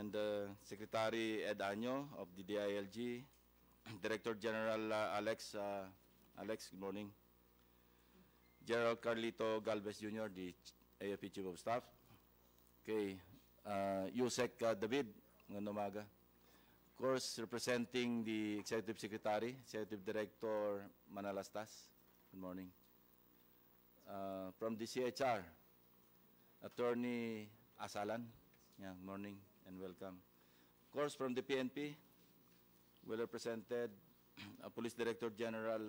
and Secretary Ed Año of the DILG, Director General Alex, good morning. General Carlito Galvez Jr., the AFP Chief of Staff. Okay, Yusek David, ngayong umaga. Of course, representing the Executive Secretary, Executive Director Manalastas, good morning. From the CHR, Attorney Asalan, yeah, good morning and welcome. Of course, from the PNP, well represented, Police Director General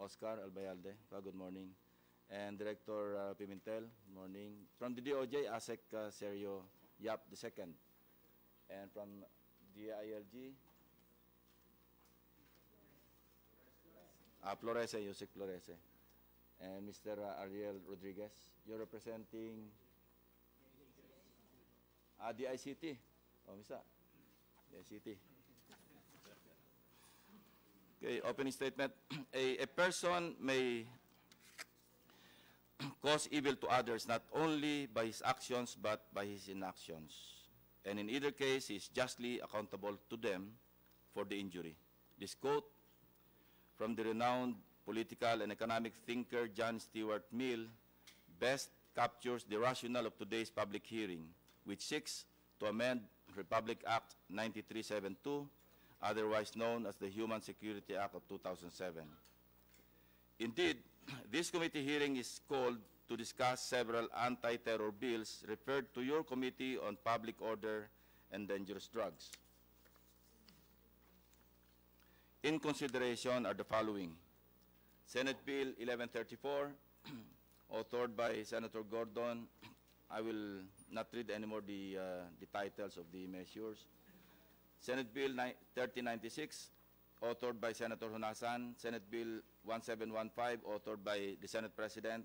Oscar Albayalde, good morning. And Director Pimentel, good morning. From the DOJ, ASEC Sergio Yap II. And from DILG, Florese, Yusek Florese. And Mr. Ariel Rodriguez, you're representing the ICT. Oh, Mr. The ICT. Okay, opening statement. A person may cause evil to others not only by his actions but by his inactions. And in either case, he is justly accountable to them for the injury. This quote from the renowned political and economic thinker John Stuart Mill best captures the rationale of today's public hearing, which seeks to amend Republic Act 9372, otherwise known as the Human Security Act of 2007. Indeed, this committee hearing is called to discuss several anti-terror bills referred to your Committee on Public Order and Dangerous Drugs. In consideration are the following: Senate Bill 1134, authored by Senator Gordon. I will not read anymore the titles of the measures. Senate Bill 1396, authored by Senator Honasan. Senate Bill 1715, authored by the Senate President.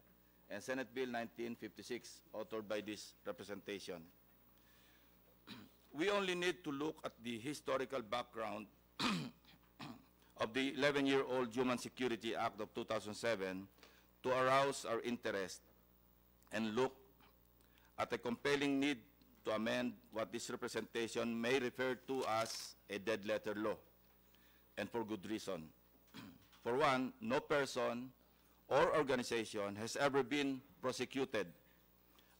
And Senate Bill 1956, authored by this representation. We only need to look at the historical background of the 11-year-old Human Security Act of 2007 to arouse our interest and look at a compelling need to amend what this representation may refer to as a dead-letter law, and for good reason. For one, no person or organization has ever been prosecuted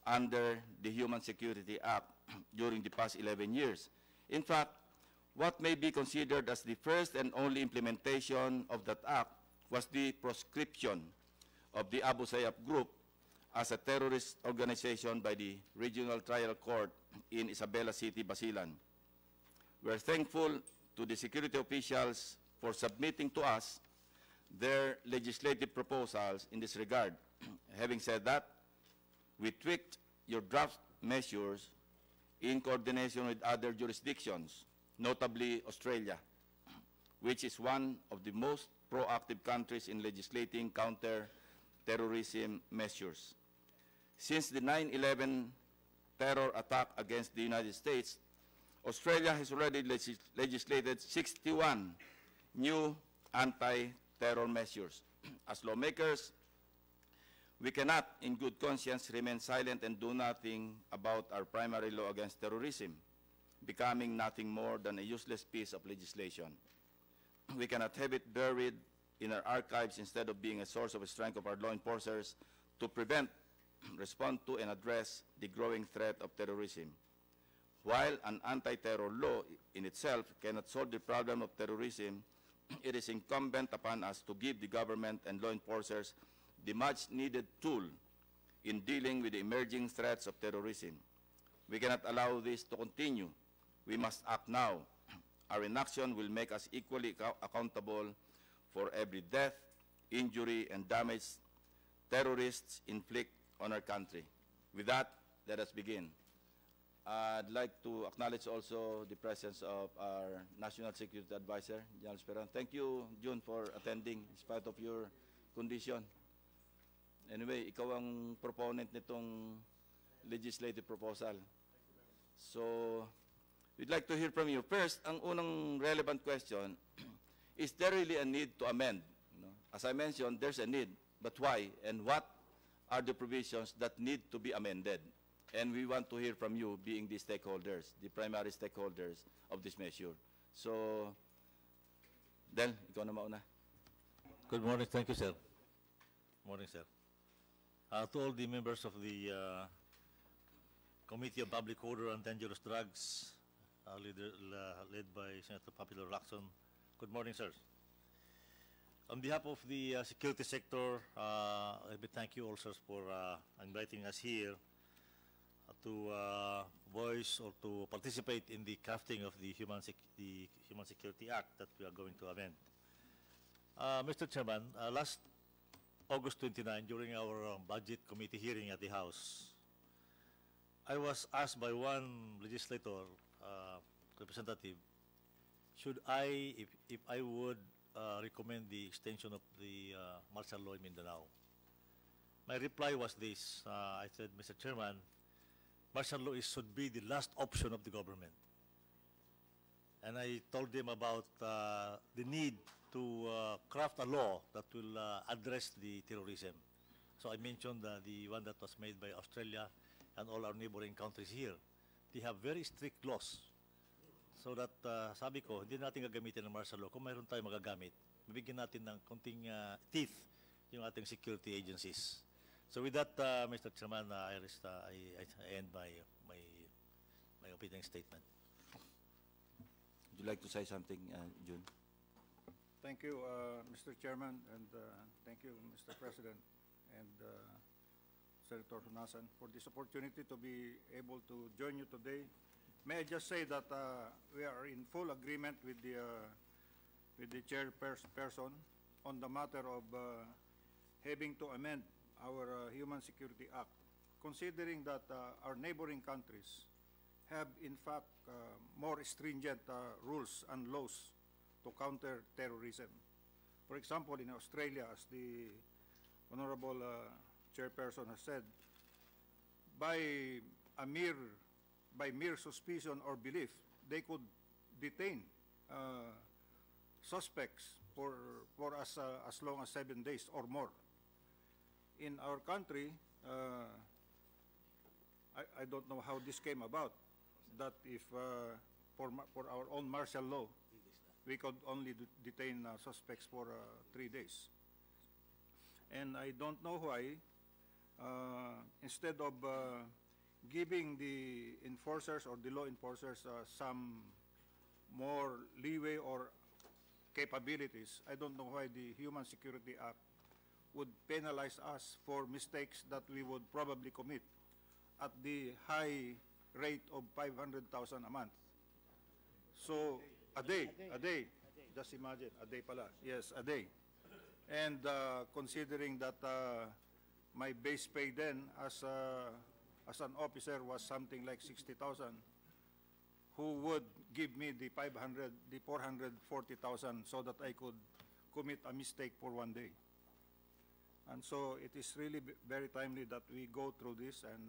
under the Human Security Act during the past 11 years. In fact, what may be considered as the first and only implementation of that act was the proscription of the Abu Sayyaf Group as a terrorist organization by the Regional Trial Court in Isabela City, Basilan. We are thankful to the security officials for submitting to us their legislative proposals in this regard. Having said that, we tweaked your draft measures in coordination with other jurisdictions, notably Australia, which is one of the most proactive countries in legislating counter-terrorism measures. Since the 9/11 terror attack against the United States, Australia has already legislated 61 new anti-terror measures. As lawmakers, we cannot, in good conscience, remain silent and do nothing about our primary law against terrorism, becoming nothing more than a useless piece of legislation. We cannot have it buried in our archives instead of being a source of strength of our law enforcers to prevent, respond to, and address the growing threat of terrorism. While an anti-terror law in itself cannot solve the problem of terrorism, it is incumbent upon us to give the government and law enforcers the much-needed tool in dealing with the emerging threats of terrorism. We cannot allow this to continue. We must act now. Our inaction will make us equally accountable for every death, injury, and damage terrorists inflict on our country. With that, let us begin. I'd like to acknowledge also the presence of our National Security Advisor, General Esperon. Thank you, June, for attending in spite of your condition. Anyway, ikaw ang proponent nitong legislative proposal. So, we'd like to hear from you. First, ang unang relevant question, is there really a need to amend? You know, as I mentioned, there's a need, but why? And what are the provisions that need to be amended? And we want to hear from you, being the stakeholders, the primary stakeholders of this measure. So, Del, ikaw na mauna. Good morning. Thank you, sir. Morning, sir. To all the members of the Committee on Public Order and Dangerous Drugs, led by Senator Popular Lacson, good morning, sirs. On behalf of the security sector, let me thank you all, sirs, for inviting us here to voice or to participate in the crafting of the Human Security Act that we are going to amend. Mr. Chairman, last August 29, during our budget committee hearing at the House, I was asked by one legislator, representative, should I, if I would recommend the extension of the martial law in Mindanao. My reply was this. I said, Mr. Chairman, martial law should be the last option of the government. And I told them about the need to craft a law that will address the terrorism. So I mentioned the one that was made by Australia and all our neighboring countries here. They have very strict laws. So that, sabi ko, hindi natin gagamitin ng martial law. Kung mayroon tayo magagamit, bibigyan natin ng konting teeth yung ating security agencies. So with that, Mr. Chairman, I end my opening statement. Would you like to say something, June? Thank you, Mr. Chairman, and thank you, Mr. President, and Senator Hunasan, for this opportunity to be able to join you today. May I just say that we are in full agreement with the chairperson on the matter of having to amend our Human Security Act, considering that our neighboring countries have, in fact, more stringent rules and laws to counter terrorism. For example, in Australia, as the Honorable Chairperson has said, by mere suspicion or belief, they could detain suspects for as long as 7 days or more. In our country, I don't know how this came about, that if for our own martial law, we could only detain suspects for 3 days. And I don't know why, instead of giving the enforcers or the law enforcers some more leeway or capabilities, I don't know why the Human Security Act would penalize us for mistakes that we would probably commit at the high rate of 500,000 a month. So, a day. Just imagine, a day pala. Yes, a day. And considering that my base pay then as an officer was something like 60,000, who would give me the 440,000 so that I could commit a mistake for 1 day. And so it is really very timely that we go through this and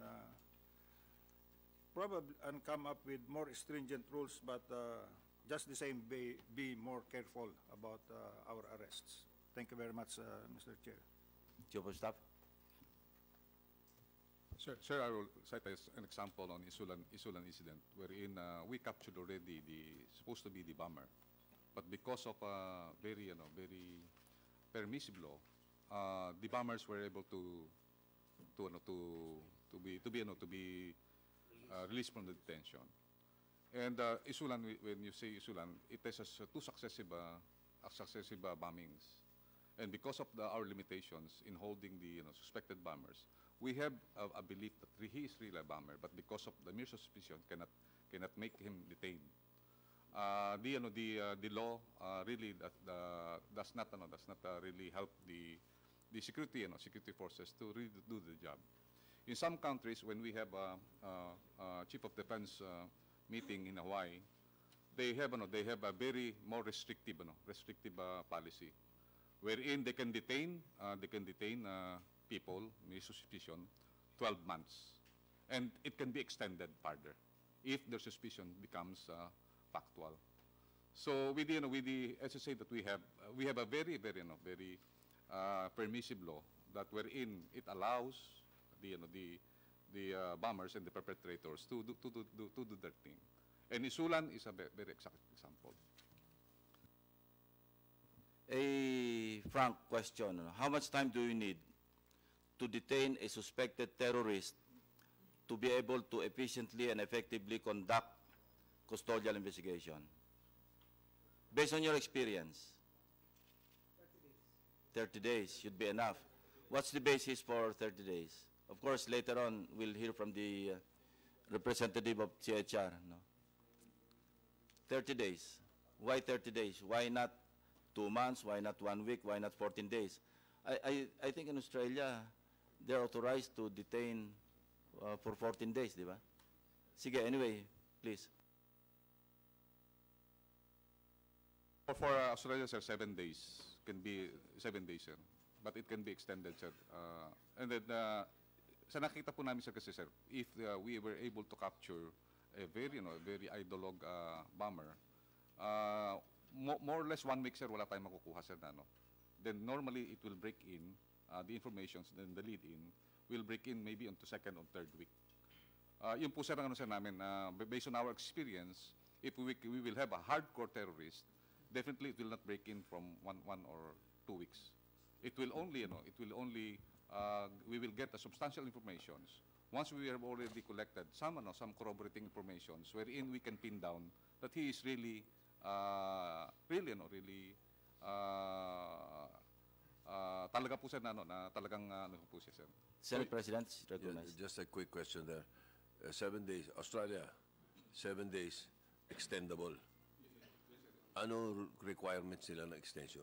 probably come up with more stringent rules, but just the same, be more careful about our arrests. Thank you very much, Mr. Chair. Chief of Staff? Sir, I will cite as an example on Isulan incident, wherein we captured already supposed to be the bomber, but because of very permissive law, the bombers were able to be released from the detention. And Isulan, when you say Isulan, it has two successive bombings, and because of our limitations in holding the suspected bombers, we have a belief that he is really a bomber, but because of the mere suspicion, cannot make him detained. The law really does not really help the security forces to really do the job. In some countries, when we have a chief of defense meeting in Hawaii, they have a very more restrictive policy, wherein they can detain people with suspicion 12 months, and it can be extended further if their suspicion becomes factual. So with the SSA that we have a very permissive law that wherein it allows the bombers and the perpetrators to do their thing. And Isulan is a very exact example. A frank question. How much time do you need to detain a suspected terrorist to be able to efficiently and effectively conduct custodial investigation? Based on your experience? 30 days should be enough. What's the basis for 30 days? Of course, later on, we'll hear from the representative of CHR. No? 30 days. Why 30 days? Why not 2 months? Why not 1 week? Why not 14 days? I think in Australia, they're authorized to detain for 14 days, di ba? Sige, anyway, please. For Australia, sir, 7 days. Can be 7 days, sir. But it can be extended, sir. And then, sa nakita po namin, sir, kasi, sir, if we were able to capture a very, very ideolog bomber, more or less 1 week, sir, wala tayong makukuha, sir, na, Then normally it will break in, the information, then the lead-in will break in maybe onto 2nd or 3rd week. Yun po, sir, ang sir, namin, based on our experience, if we will have a hardcore terrorist, definitely it will not break in from one or 2 weeks. It will only, we will get the substantial informations. Once we have already collected some corroborating informations wherein we can pin down that he is really, talaga po, sir, na talagang, po siya, sir. Senate President, recognized. Just a quick question there. 7 days, Australia, 7 days, extendable. Ano requirements nila na extension?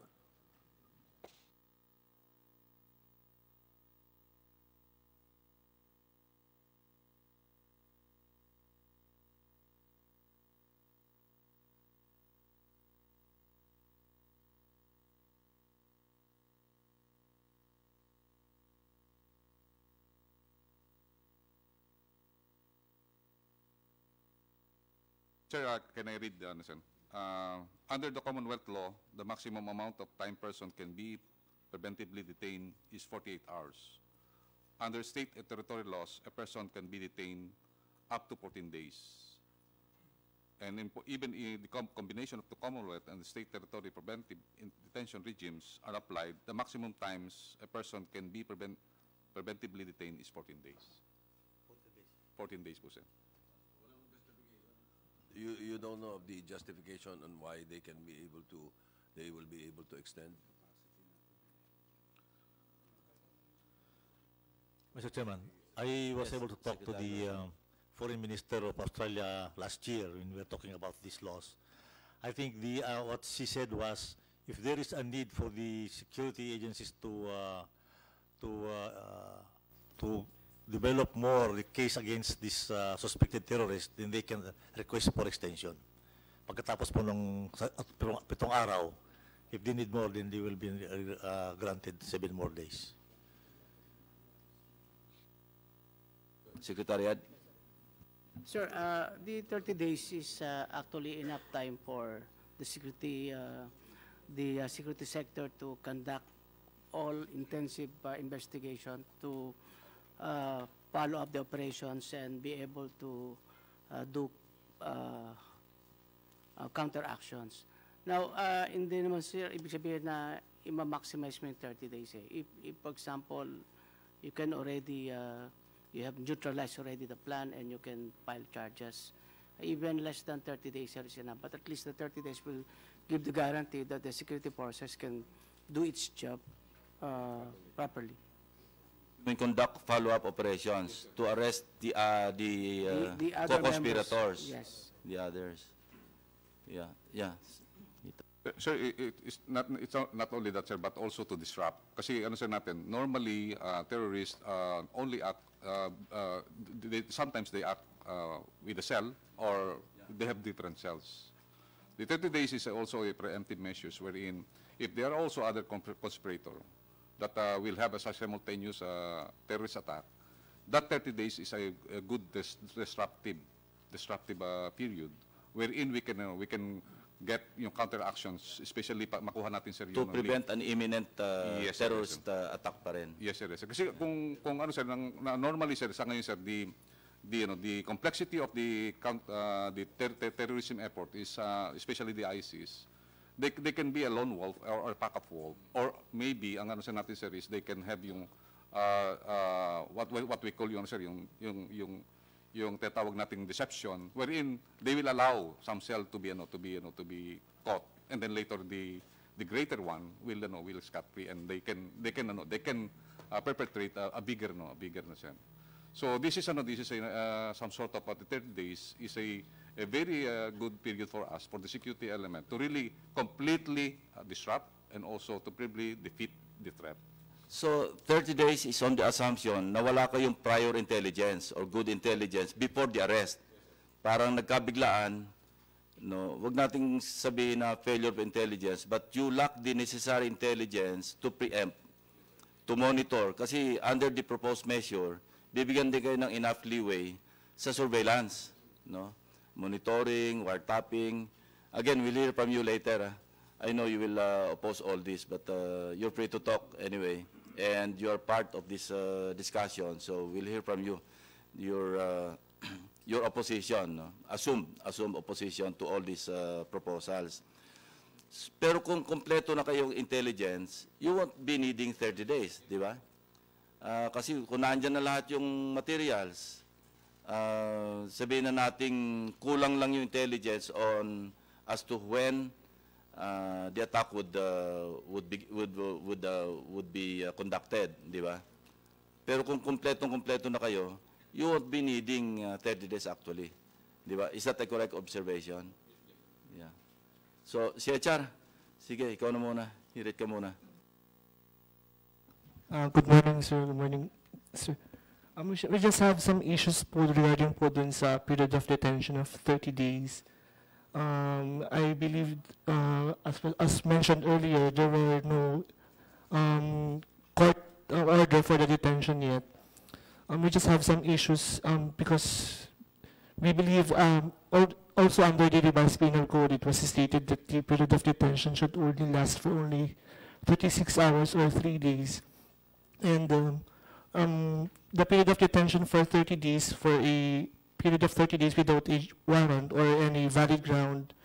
Sir, can I read, sir? Under the Commonwealth law, the maximum amount of time person can be preventively detained is 48 hours. Under state and territory laws, a person can be detained up to 14 days. And even in the combination of the Commonwealth and the state territory preventive detention regimes are applied, the maximum times a person can be preventively detained is 14 days. 14 days po, sir. You don't know of the justification on why they will be able to extend? Mr. Chairman, I was able to talk to the Foreign Minister of Australia last year when we were talking about these laws. I think what she said was, if there is a need for the security agencies to develop more the case against this suspected terrorist, then they can request for extension. Pagkatapos po ng 7 araw, if they need more, then they will be granted 7 more days. Secretariat. Sir, the 30 days is actually enough time for the security sector to conduct all intensive investigation to follow up the operations and be able to do counter actions. Now, hindi naman, sir, ibig sabihin na i-maximize mo yung 30 days. If, for example, you can already, you have neutralized already the plan and you can file charges, even less than 30 days is enough. But at least the 30 days will give the guarantee that the security forces can do its job properly. We conduct follow-up operations to arrest the other co-conspirators. Yes. The others. Yeah, yeah. Sir, it's not only that, sir, but also to disrupt. Kasi ano, sir, natin, normally terrorists only act, sometimes they act with a cell or they have different cells. The 30 days is also a preemptive measures wherein if there are also other conspirators that will have a simultaneous terrorist attack, that 30 days is a good disruptive period wherein we can get yung counter actions, especially makuha natin, sir, To yung prevent an imminent Yes, sir, terrorist attack pa rin. Yes, sir. Yes, sir. Kasi kung ano, sir, normally, sir, sa ngayon, sir, the complexity of the terrorism effort is, especially the ISIS, they can be a lone wolf or a pack of wolf, or maybe ang ano, sir, natin, sir, is they can have yung what we call yung, sir, yung tatawag nating deception, wherein they will allow some cell to be caught, and then later the greater one will scot free, and they can perpetrate a bigger sir. So this is some sort of the 30 days is a very good period for us, for the security element, to really completely disrupt and also to probably defeat the threat. So 30 days is on the assumption na wala kayong prior intelligence or good intelligence before the arrest. Parang nagkabiglaan, no, wag nating sabihin na failure of intelligence, but you lack the necessary intelligence to preempt, to monitor. Kasi under the proposed measure, bibigyan din kayo ng enough leeway sa surveillance, no? Monitoring, wiretapping. Again, we'll hear from you later. I know you will oppose all this, but you're free to talk anyway. And you're part of this discussion, so we'll hear from you your opposition, no? Assume opposition to all these proposals. Pero kung kompleto na kayong intelligence, you won't be needing 30 days, di ba? Kasi kung nandyan na lahat yung materials, sabihin na nating kulang lang yung intelligence on as to when the attack would be conducted, di ba? Pero kung kompleto na kayo, you won't be needing 30 days actually, di ba? Is that a correct observation? Yeah. So, si HR, sige, ikaw na muna. Hirit ka muna. Good morning, sir. Good morning, sir. We just have some issues po regarding po dun sa period of detention of 30 days. I believe, as mentioned earlier, there were no court order for the detention yet. We just have some issues because we believe also under the revised penal code, it was stated that the period of detention should only last for only 36 hours or 3 days. And the period of detention for 30 days, for a period of 30 days without a warrant or any valid ground,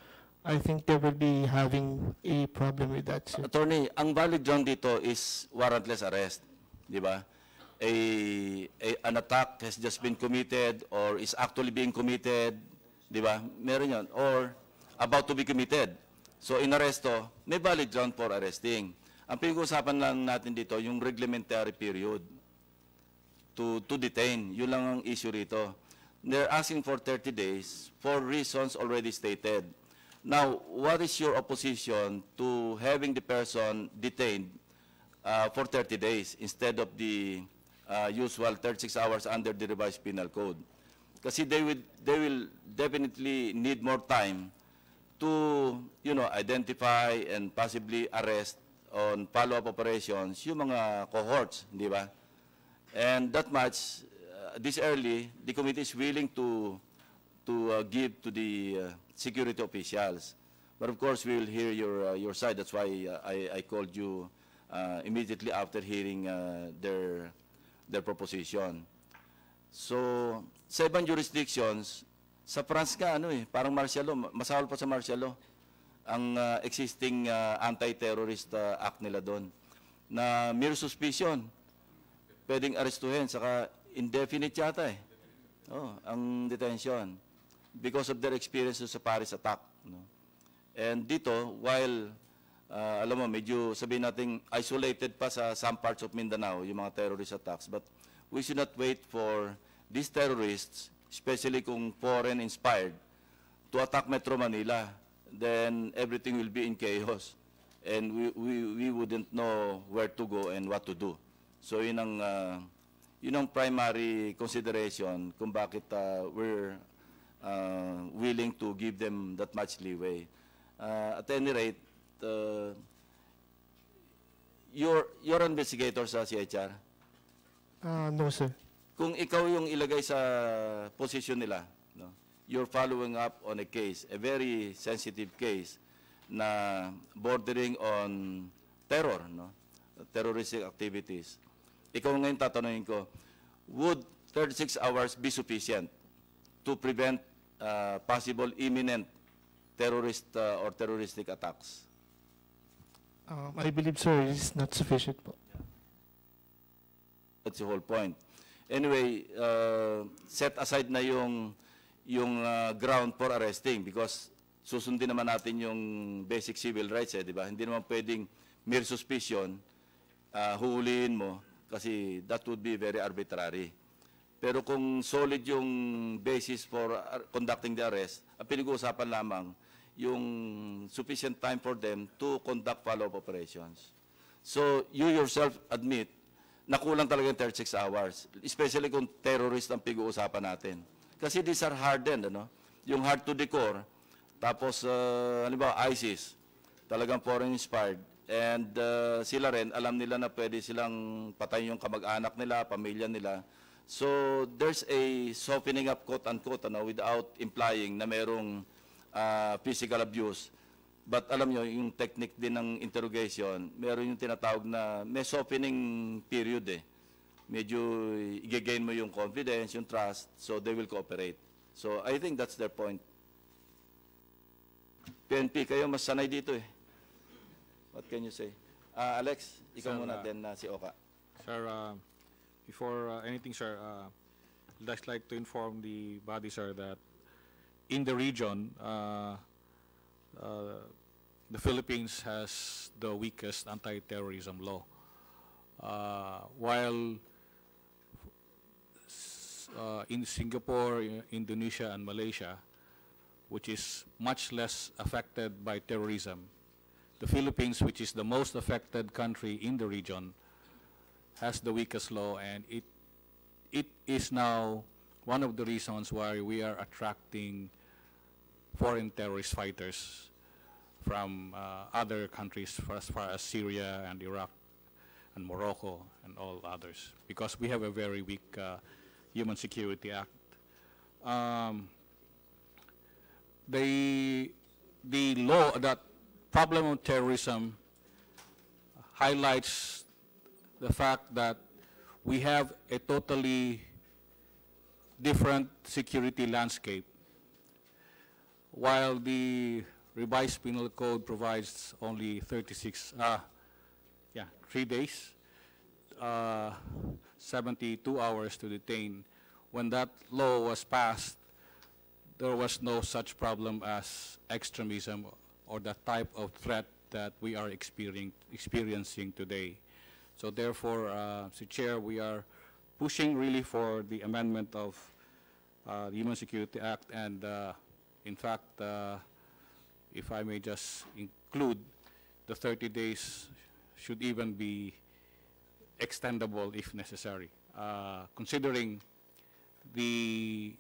I think they will be having a problem with that, sir. Attorney, ang valid ground dito is warrantless arrest, di ba? An attack has just been committed or is actually being committed, di ba? Meron yun. Or about to be committed. So, inaresto, may valid ground for arresting. Ang pinag-uusapan lang natin dito, yung reglementary period to detain. Yun lang ang issue rito. They're asking for 30 days for reasons already stated. Now, what is your opposition to having the person detained for 30 days instead of the usual 36 hours under the revised penal code? Kasi they will definitely need more time to, identify and possibly arrest on follow-up operations yung mga cohorts, di ba? And that much, this early, the committee is willing to give to the security officials. But of course, we will hear your side. That's why I called you immediately after hearing their proposition. So, sa ibang jurisdictions, sa France ka, parang martial law, masahol pa sa martial law, ang existing Anti-Terrorist Act nila doon, na mere suspicion, pwedeng arestuhin, saka indefinite yata ang detention because of their experiences sa Paris attack. No? And dito, while, alam mo, medyo sabihin natin isolated pa sa some parts of Mindanao, yung mga terrorist attacks, but we should not wait for these terrorists, especially kung foreign-inspired, to attack Metro Manila. Then everything will be in chaos. And we wouldn't know where to go and what to do. So yun ang primary consideration kung bakit we're willing to give them that much leeway. At any rate, you're an investigator sa CHR? No, sir. Kung ikaw yung ilagay sa position nila, no, you're following up on a case, a very sensitive case, na bordering on terror, no? Terroristic activities. Ikaw ngayon tatanungin ko, would 36 hours be sufficient to prevent possible imminent terrorist or terroristic attacks? I believe, sir, it's not sufficient po. That's the whole point. Anyway, set aside na yung ground for arresting because susundin naman natin yung basic civil rights, di ba? Hindi naman pwedeng mere suspicion, huhulihin mo kasi that would be very arbitrary. Pero kung solid yung basis for conducting the arrest, ang pinag-uusapan lamang yung sufficient time for them to conduct follow-up operations. So you yourself admit na kulang talaga yung 36 hours, especially kung terrorist ang pinag-uusapan natin. Kasi these are hardened, ano? Yung hard to decor, tapos, halimbawa, ISIS, talagang foreign-inspired, and sila rin, alam nila na pwede silang patayin yung kamag-anak nila, pamilya nila. So, there's a softening up, quote-unquote, ano, without implying na merong physical abuse. But alam nyo, yung technique din ng interrogation, meron yung tinatawag na may softening period eh. Medyo i-gain mo yung confidence, yung trust, so they will cooperate. So I think that's their point. PNP, kayo mas sanay dito eh. What can you say? Alex, ikaw Sir, muna, then si Oka. Sir, before anything, sir, I'd just like to inform the body, sir, that in the region, the Philippines has the weakest anti-terrorism law. While in Singapore, Indonesia, and Malaysia, which is much less affected by terrorism, the Philippines, which is the most affected country in the region, has the weakest law, and it is now one of the reasons why we are attracting foreign terrorist fighters from other countries as far as Syria and Iraq and Morocco and all others, because we have a very weak Human Security Act. The law, that problem of terrorism highlights the fact that we have a totally different security landscape. While the revised penal code provides only 3 days, 72 hours to detain. When that law was passed, there was no such problem as extremism or the type of threat that we are experiencing today. So therefore, Mr. Chair, we are pushing really for the amendment of the Human Security Act, and in fact, if I may just include, the 30 days should even be extendable if necessary, considering the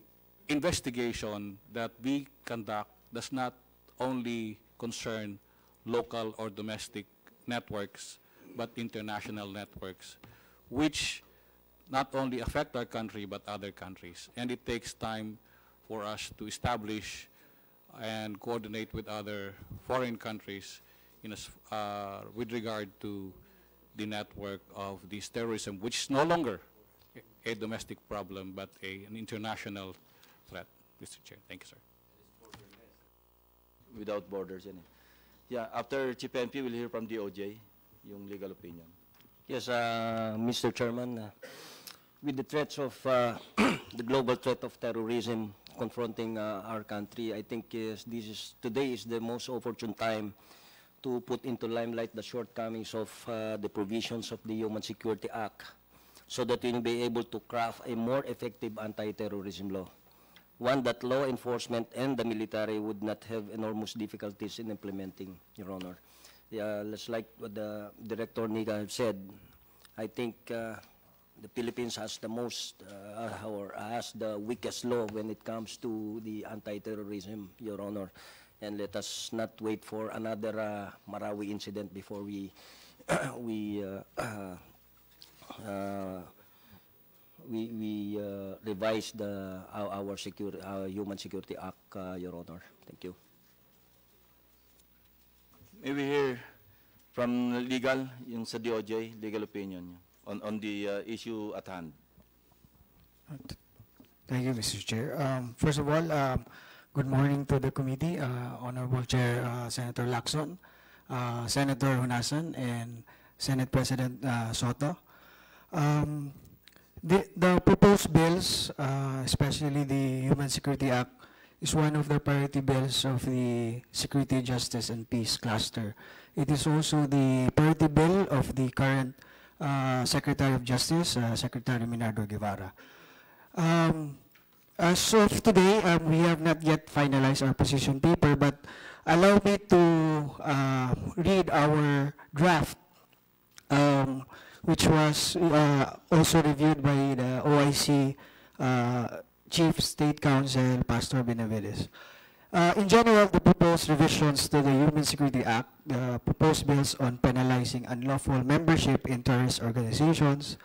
investigation that we conduct does not only concern local or domestic networks, but international networks, which not only affect our country, but other countries. And it takes time for us to establish and coordinate with other foreign countries with regard to the network of this terrorism, which is no longer a domestic problem, but an international threat. Mr. Chair, thank you, sir. Without borders, yun eh. Yeah, after Chief NP, we'll hear from DOJ, yung legal opinion. Yes, Mr. Chairman, with the threats of the global threat of terrorism confronting our country, I think today is the most opportune time to put into limelight the shortcomings of the provisions of the Human Security Act, so that we will be able to craft a more effective anti-terrorism law, one that law enforcement and the military would not have enormous difficulties in implementing, Your Honor. Just like what the Director Nika have said, I think the Philippines has the most, or has the weakest law when it comes to the anti-terrorism, Your Honor. And let us not wait for another Marawi incident before we revise our Human Security Act, Your Honor. Thank you. May we hear from legal, yung sa DOJ, legal opinion nyo on the issue at hand. Thank you, Mr. Chair. First of all, good morning to the committee, Honorable Chair Senator Lacson, Senator Hunasan, and Senate President Soto. The proposed bills, especially the Human Security Act, is one of the priority bills of the Security, Justice, and Peace cluster. It is also the priority bill of the current Secretary of Justice, Secretary Minardo Guevara. As of today, we have not yet finalized our position paper, but allow me to read our draft, which was also reviewed by the OIC Chief State Counsel, Pastor Benavides. In general, the proposed revisions to the Human Security Act, the proposed bills on penalizing unlawful membership in terrorist organizations,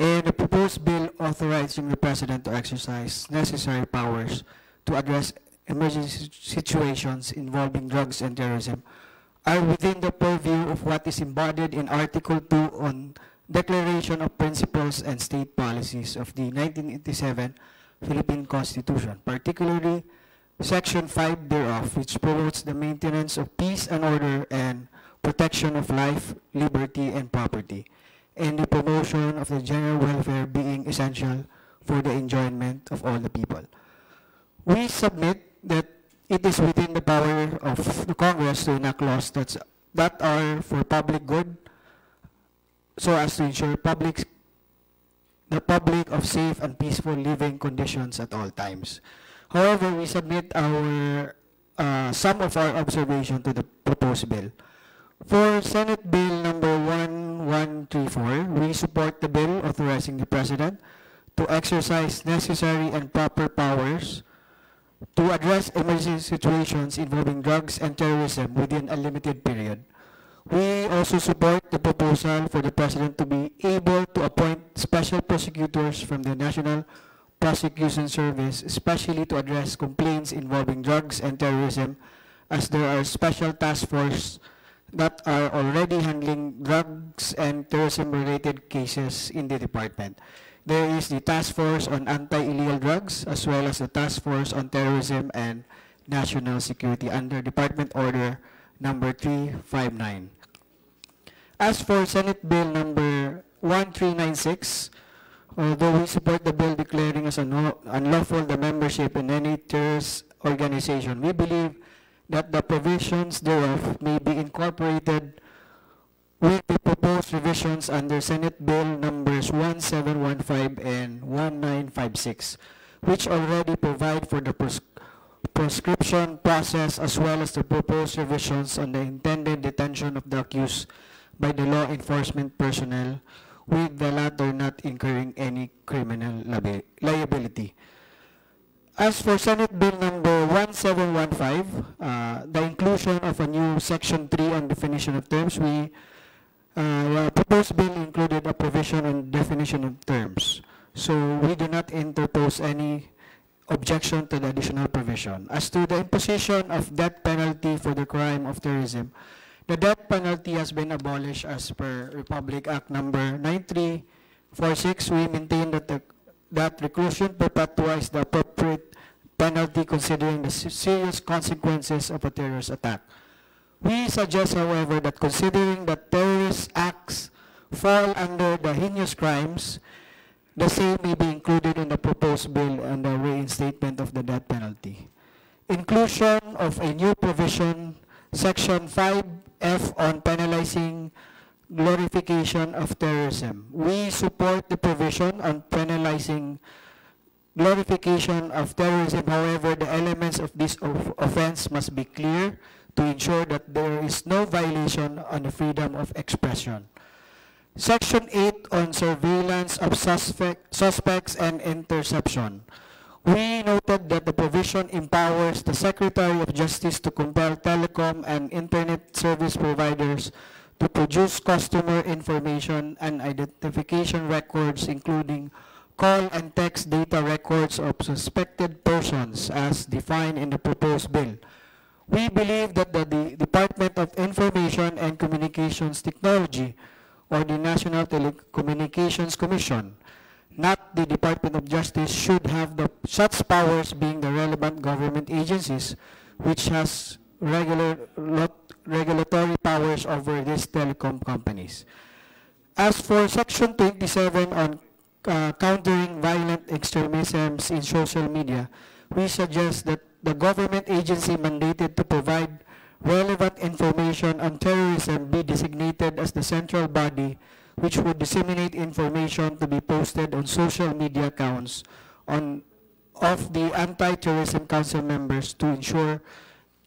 and the proposed bill authorizing the President to exercise necessary powers to address emergency situations involving drugs and terrorism are within the purview of what is embodied in Article 2 on Declaration of Principles and State Policies of the 1987 Philippine Constitution, particularly Section 5 thereof, which promotes the maintenance of peace and order and protection of life, liberty, and property, and the promotion of the general welfare being essential for the enjoyment of all the people. We submit that it is within the power of the Congress to enact laws that are for public good, so as to ensure the public of safe and peaceful living conditions at all times. However, we submit some of our observation to the proposed bill. For Senate Bill number 1134, we support the bill authorizing the President to exercise necessary and proper powers to address emergency situations involving drugs and terrorism within a limited period. We also support the proposal for the President to be able to appoint special prosecutors from the National Prosecution Service, especially to address complaints involving drugs and terrorism, as there are special task forces that are already handling drugs and terrorism-related cases in the department. There is the Task Force on Anti-Illegal Drugs, as well as the Task Force on Terrorism and National Security under Department Order number 359. As for Senate Bill number 1396, although we support the bill declaring as unlawful the membership in any terrorist organization, we believe that the provisions thereof may be incorporated with the proposed revisions under Senate Bill numbers 1715 and 1956, which already provide for the proscription process, as well as the proposed revisions on the intended detention of the accused by the law enforcement personnel, with the latter not incurring any criminal liability. As for Senate Bill number 1715, the inclusion of a new Section 3 on definition of terms, the proposed bill included a provision on definition of terms. So we do not interpose any objection to the additional provision. As to the imposition of death penalty for the crime of terrorism, the death penalty has been abolished as per Republic Act number 9346. We maintain that reclusion perpetua is the appropriate penalty considering the serious consequences of a terrorist attack. We suggest, however, that considering that terrorist acts fall under the heinous crimes, the same may be included in the proposed bill and the reinstatement of the death penalty. Inclusion of a new provision, Section 5F, on penalizing glorification of terrorism. We support the provision on penalizing glorification of terrorism. However, the elements of this offense must be clear to ensure that there is no violation on the freedom of expression. Section 8 on surveillance of suspects and interception. We noted that the provision empowers the Secretary of Justice to compel telecom and internet service providers to produce customer information and identification records, including call and text data records of suspected persons as defined in the proposed bill. We believe that the Department of Information and Communications Technology, or the National Telecommunications Commission, not the Department of Justice, should have such powers, being the relevant government agencies, which has regulatory powers over these telecom companies. As for Section 27 on countering violent extremisms in social media, we suggest that the government agency mandated to provide relevant information on terrorism be designated as the central body which would disseminate information to be posted on social media accounts of the Anti-Terrorism Council members to ensure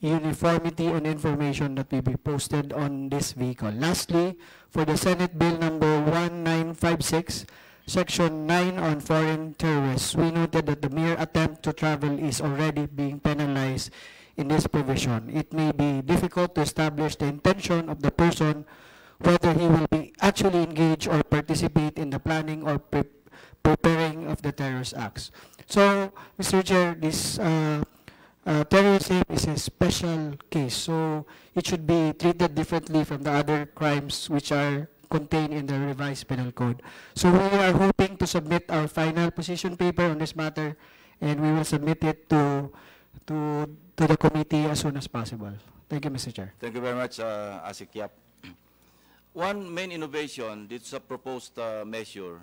uniformity on information that will be posted on this vehicle. Lastly, for the Senate Bill number 1956, Section 9 on foreign terrorists, we noted that the mere attempt to travel is already being penalized in this provision. It may be difficult to establish the intention of the person, whether he will be actually engaged or participate in the planning or preparing of the terrorist acts. So, Mr. Chair, this terrorism is a special case, so it should be treated differently from the other crimes which are contained in the revised penal code. So we are hoping to submit our final position paper on this matter, and we will submit it to the committee as soon as possible. Thank you, Mr. Chair. Thank you very much, Asik Yap. One main innovation dito sa proposed measure,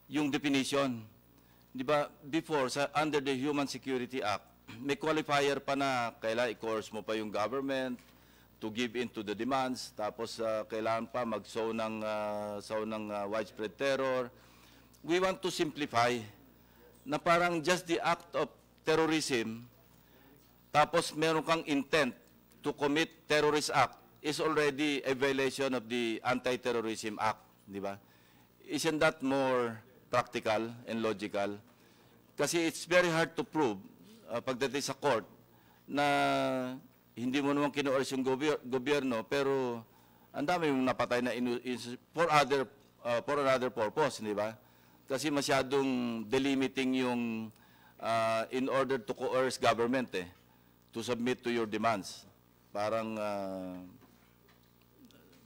yung definition. Di ba, before, under the Human Security Act, may qualifier pa na kailangan i-coerce mo pa yung government to give in to the demands, tapos kailangan pa mag-sow ng widespread terror. We want to simplify na parang just the act of terrorism, tapos meron kang intent to commit terrorist act is already a violation of the Anti-Terrorism Act, di ba? Isn't that more practical and logical? Kasi it's very hard to prove pagdating sa court na hindi mo naman kino-urge yung gobyerno, pero ang dami yung napatay na for another purpose, di ba? Kasi masyadong delimiting yung in order to coerce government to submit to your demands. Parang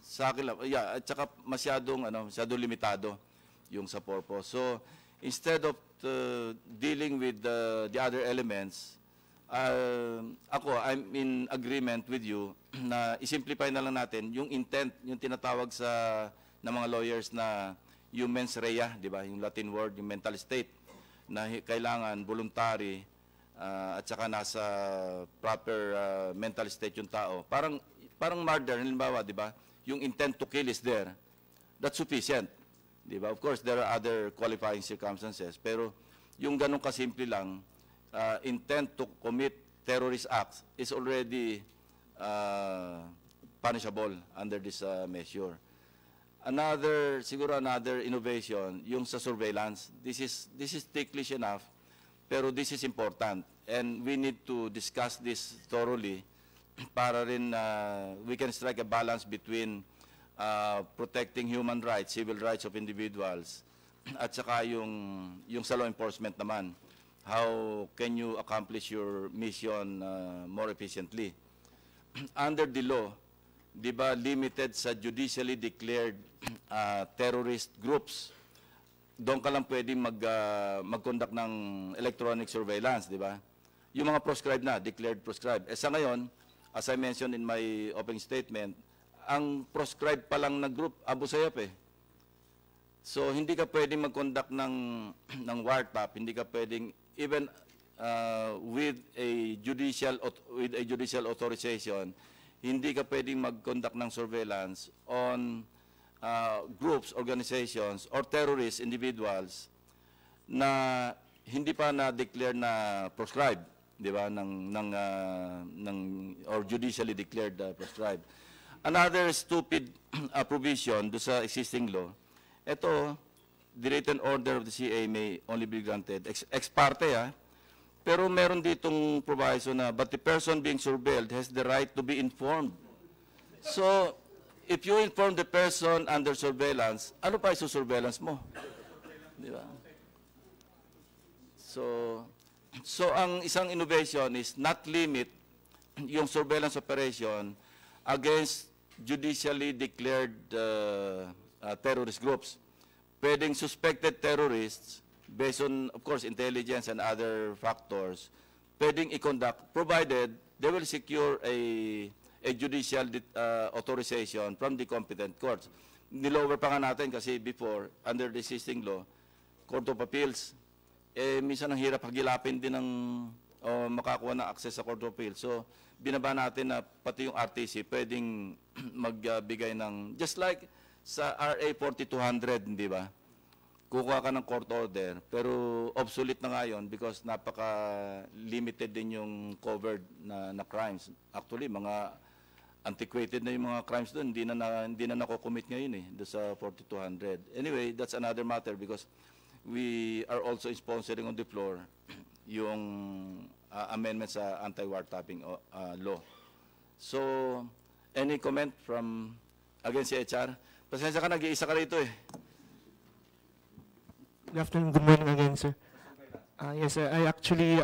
sa akin lang, yeah, at saka masyadong limitado yung sa purpose. So instead of dealing with the other elements, I'm in agreement with you na isimplify na lang natin yung intent, yung tinatawag ng mga lawyers na yung mens rea, di ba? Yung Latin word, yung mental state, na kailangan voluntary at saka nasa proper mental state yung tao. Parang murder, halimbawa, di ba? Yung intent to kill is there. That's sufficient. Di ba? Of course, there are other qualifying circumstances, pero yung ganun kasimple lang, intent to commit terrorist acts is already punishable under this measure. Siguro another innovation, yung sa surveillance. This is ticklish enough, pero this is important. And we need to discuss this thoroughly para rin we can strike a balance between protecting human rights, civil rights of individuals, at saka yung sa law enforcement naman. How can you accomplish your mission more efficiently? Under the law, di ba limited sa judicially declared terrorist groups, doon ka lang pwedeng mag-conduct ng electronic surveillance, di ba? Yung mga proscribed na, declared proscribed. Sa ngayon, as I mentioned in my opening statement, ang proscribed pa lang na group, Abu Sayyaf . So, hindi ka pwedeng mag-conduct ng wiretap, hindi ka pwedeng, even with a judicial authorization, hindi ka pwedeng mag-conduct ng surveillance on groups, organizations, or terrorist individuals na hindi pa na-declare na proscribed, di ba, or judicially declared proscribed. Another stupid provision do sa existing law, ito, the written order of the CA may only be granted ex parte, pero meron ditong proviso na, but the person being surveilled has the right to be informed. So, if you inform the person under surveillance, ano pa yung surveillance mo? Di ba? So ang isang innovation is not limit yung surveillance operation against judicially declared terrorist groups. Pwedeng suspected terrorists, based on, of course, intelligence and other factors, pwedeng i-conduct, provided they will secure a judicial authorization from the competent courts. Nilower pa nga natin kasi before, under the existing law, Court of Appeals, minsan ang hirap hagilapin din ng makakuha ng access sa Court of Appeals. So, binaba natin na pati yung RTC pwedeng magbigay ng, just like sa RA 4200, hindi ba? Kukuha ka ng court order, pero obsolete na nga yun because napaka-limited din yung covered na crimes. Actually, mga antiquated na yung mga crimes doon, hindi na nako-commit ngayon doon sa 4200. Anyway, that's another matter because we are also sponsoring on the floor yung amendment sa anti-wiretapping law. So, any comment from, again, si HR? Pasensya ka, nag-iisa ka rito eh. Good afternoon, good morning again, sir. Yes, sir, I actually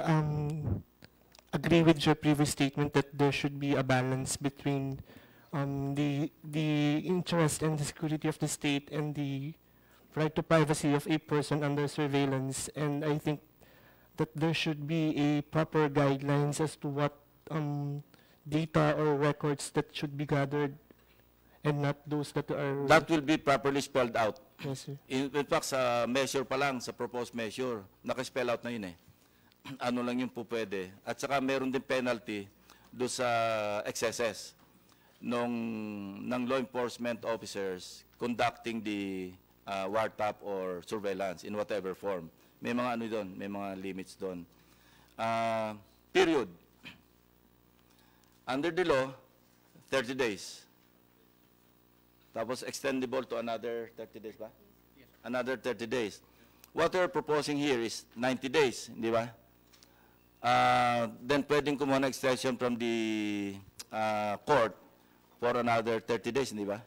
agree with your previous statement that there should be a balance between the interest and the security of the state and the right to privacy of a person under surveillance. And I think that there should be a proper guidelines as to what data or records that should be gathered and not those that are... That will be properly spelled out. Yes, sir. In fact, sa measure pa lang, sa proposed measure, naka-spell out na yun eh. Ano lang yung po pwede. At saka meron din penalty do sa excesses ng law enforcement officers conducting the wiretap or surveillance in whatever form. May mga ano doon, may mga limits doon. Period. Under the law, 30 days. Tapos extendable to another 30 days ba? Yes. Another 30 days. What we're proposing here is 90 days, di ba? Then pwedeng kumuha ng extension from the court for another 30 days, di ba?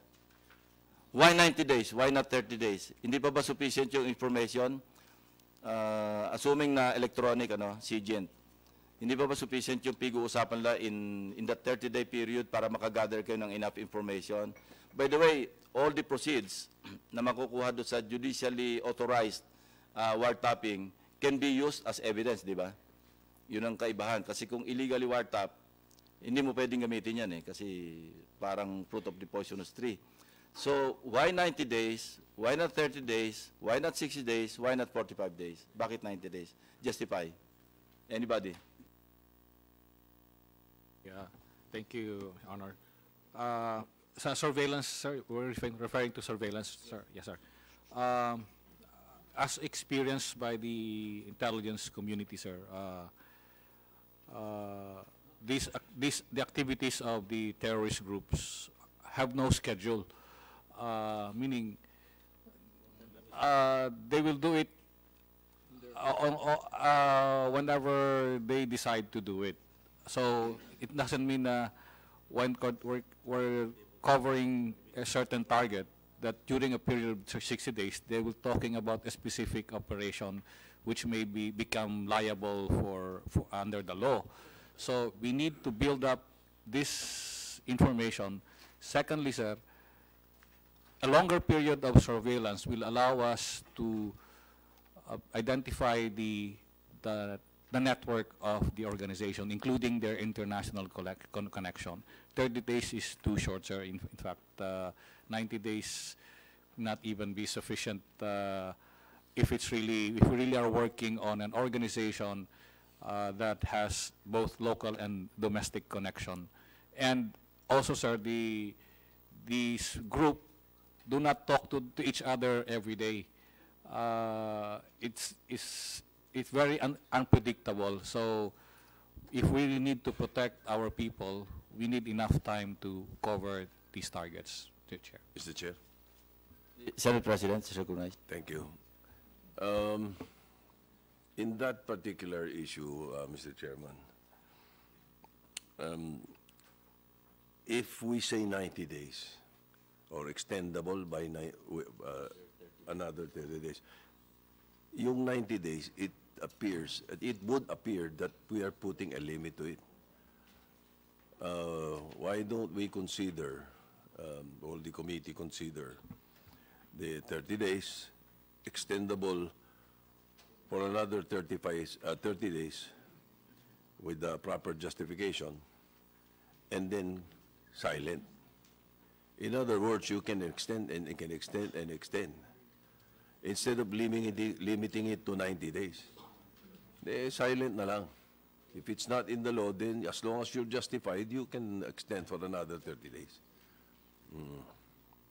Why 90 days? Why not 30 days? Hindi pa ba sufficient yung information? Assuming na electronic, SIGINT. Hindi pa ba sufficient yung pag-uusapan nila in that 30-day period para makagather kayo ng enough information? By the way, all the proceeds na makukuha doon sa judicially authorized wiretapping can be used as evidence, di ba? Yun ang kaibahan. Kasi kung illegally wiretap, hindi mo pwedeng gamitin yan kasi parang fruit of the poisonous tree. So, why 90 days? Why not 30 days? Why not 60 days? Why not 45 days? Bakit 90 days? Justify. Anybody? Yeah, thank you, Honor. Sa surveillance, sir, we're referring to surveillance, sir. Yes, sir. As experienced by the intelligence community, sir, the activities of the terrorist groups have no schedule, meaning they will do it whenever they decide to do it. So it doesn't mean when we're covering a certain target that during a period of 60 days they will talking about a specific operation which may become liable for under the law. So we need to build up this information. Secondly, sir, a longer period of surveillance will allow us to identify the network of the organization, including their international connection. 30 days is too short, sir. In fact, 90 days not even be sufficient if we really are working on an organization that has both local and domestic connection. And also, sir, these group do not talk to each other every day. It's very unpredictable. So if we need to protect our people, we need enough time to cover these targets. Chair. Mr. Chair. Senate President, recognized. Thank you. In that particular issue, Mr. Chairman, if we say 90 days or extendable by another 30 days, yung 90 days, it would appear that we are putting a limit to it. why don't we consider, all the committee consider, the 30 days extendable for another 30 days with the proper justification, and then silent. In other words, you can extend and extend and extend, instead of limiting it to 90 days. Silent na lang. If it's not in the law, then as long as you're justified, you can extend for another 30 days.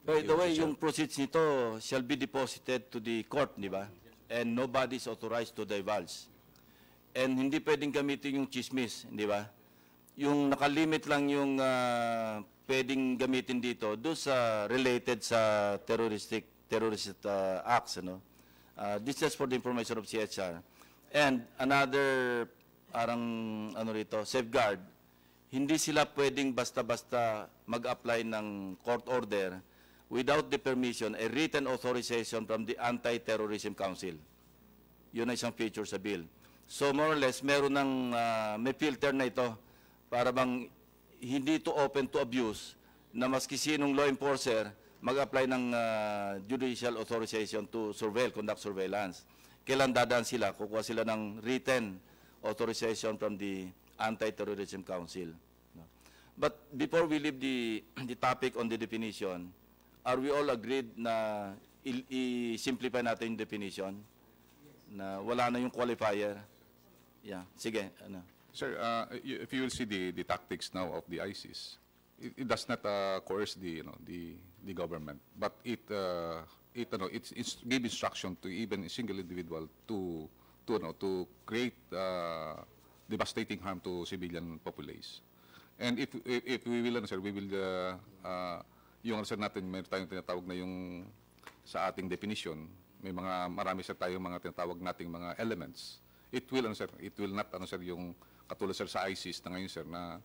By the way, yung proceeds nito shall be deposited to the court, di ba? And nobody is authorized to divulge. And hindi pwedeng gamitin yung chismis, di ba? Yung nakalimit lang yung pwedeng gamitin dito doon sa related sa terrorist acts, ano? This is for the information of CHR. And another safeguard, hindi sila pwedeng basta-basta mag-apply ng court order without the permission, a written authorization from the Anti-Terrorism Council. Yun ay isang feature sa bill. So more or less, meron ng, may filter na ito para bang hindi to open to abuse na maski sinong law enforcer mag-apply ng judicial authorization to conduct surveillance. Kailan dadaan sila? Kukuha sila ng written authorization from the Anti-Terrorism Council. But before we leave the topic on the definition, are we all agreed na i-simplify natin yung definition? Na wala na yung qualifier? Yeah, sige. Ano? Sir, if you will see the tactics now of the ISIS, it does not coerce the government, but it give instruction to even a single individual to create devastating harm to civilian populace. And if we will, sir, we will yung sir natin, may tayong tinatawag na yung sa ating definition, may marami sir tayong mga tinatawag nating mga elements. It will not yung katulad sir sa ISIS na ngayon sir na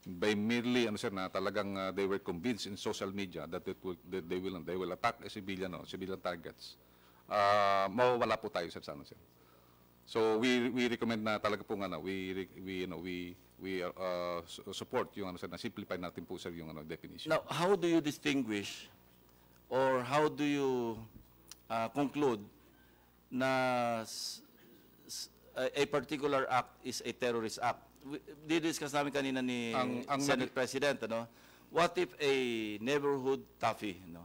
by merely na talagang they were convinced in social media that they will attack a civilian targets. Mawawala po tayo sir sa sir. So we recommend na talaga po we support yung na simplify natin po sir yung definition. Now, how do you distinguish or how do you conclude na a particular act is a terrorist act? Didiscuss namin kanina ni Senate President, ano? What if a neighborhood taffy, no?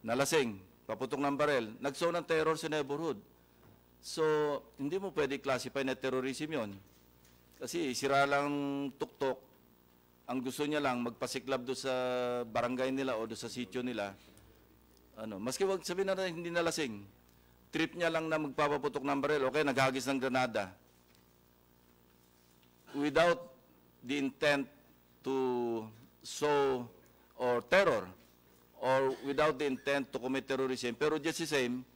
Nalasing, paputok ng barel, nagsow ng terror sa neighborhood. So, hindi mo pwede classify na terrorism yon. Kasi sira lang tuktok, ang gusto niya lang magpasiklab do sa barangay nila o do sa sitio nila. Ano, maski wag sabihin na hindi nalasing, trip niya lang na magpapaputok ng barel, okay, naghagis ng granada. Without the intent to sow or terror, or without the intent to commit terrorism, pero just the same,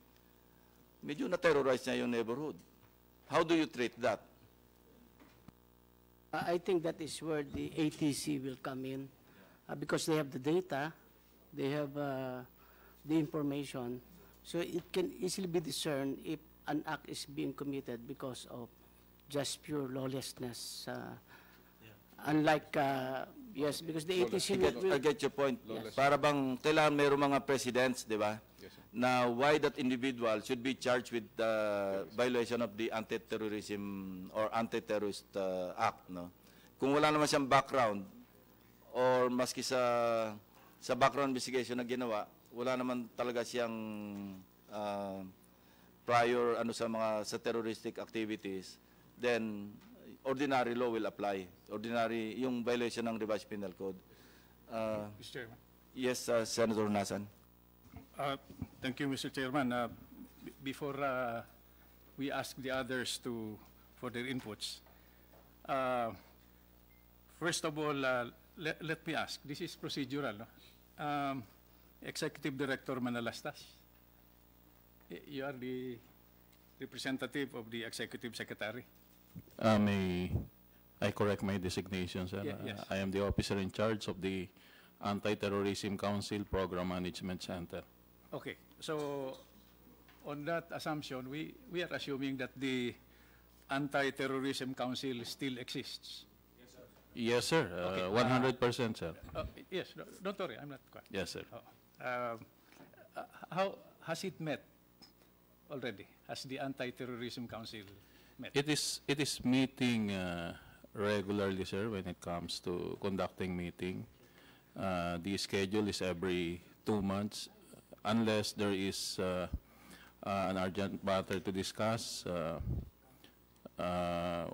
medyo na-terrorize niya yung neighborhood. How do you treat that? I think that is where the ATC will come in, because they have the data, they have the information, so it can easily be discerned if an act is being committed because of just pure lawlessness. Unlike, yes, because the ATC I get your point. Yes. Para bang kailangan mayroong mga presidents, di ba? Yes, na why that individual should be charged with the violation of the Anti-Terrorism or Anti-Terrorist Act, no? Kung wala naman siyang background or maski sa background investigation na ginawa, wala naman talaga siyang prior sa terroristic activities, then ordinary law will apply. Ordinary, yung violation ng revised penal code. Mr. Chairman. Yes, Senator Nasan. Thank you, Mr. Chairman. Before we ask the others for their inputs, first of all, let me ask. This is procedural. No? Executive Director Manalastas, you are the representative of the Executive Secretary. May I correct my designation, sir? Yes. I am the officer in charge of the Anti-Terrorism Council Program Management Center. Okay, so on that assumption, we are assuming that the Anti-Terrorism Council still exists. Yes, sir. Yes, sir. Okay, 100%, sir. Yes, don't worry, I'm not quiet. Yes, sir. How has it met already? Has the Anti-Terrorism Council met? It is meeting regularly, sir, when it comes to conducting meeting. The schedule is every 2 months, unless there is an urgent matter to discuss.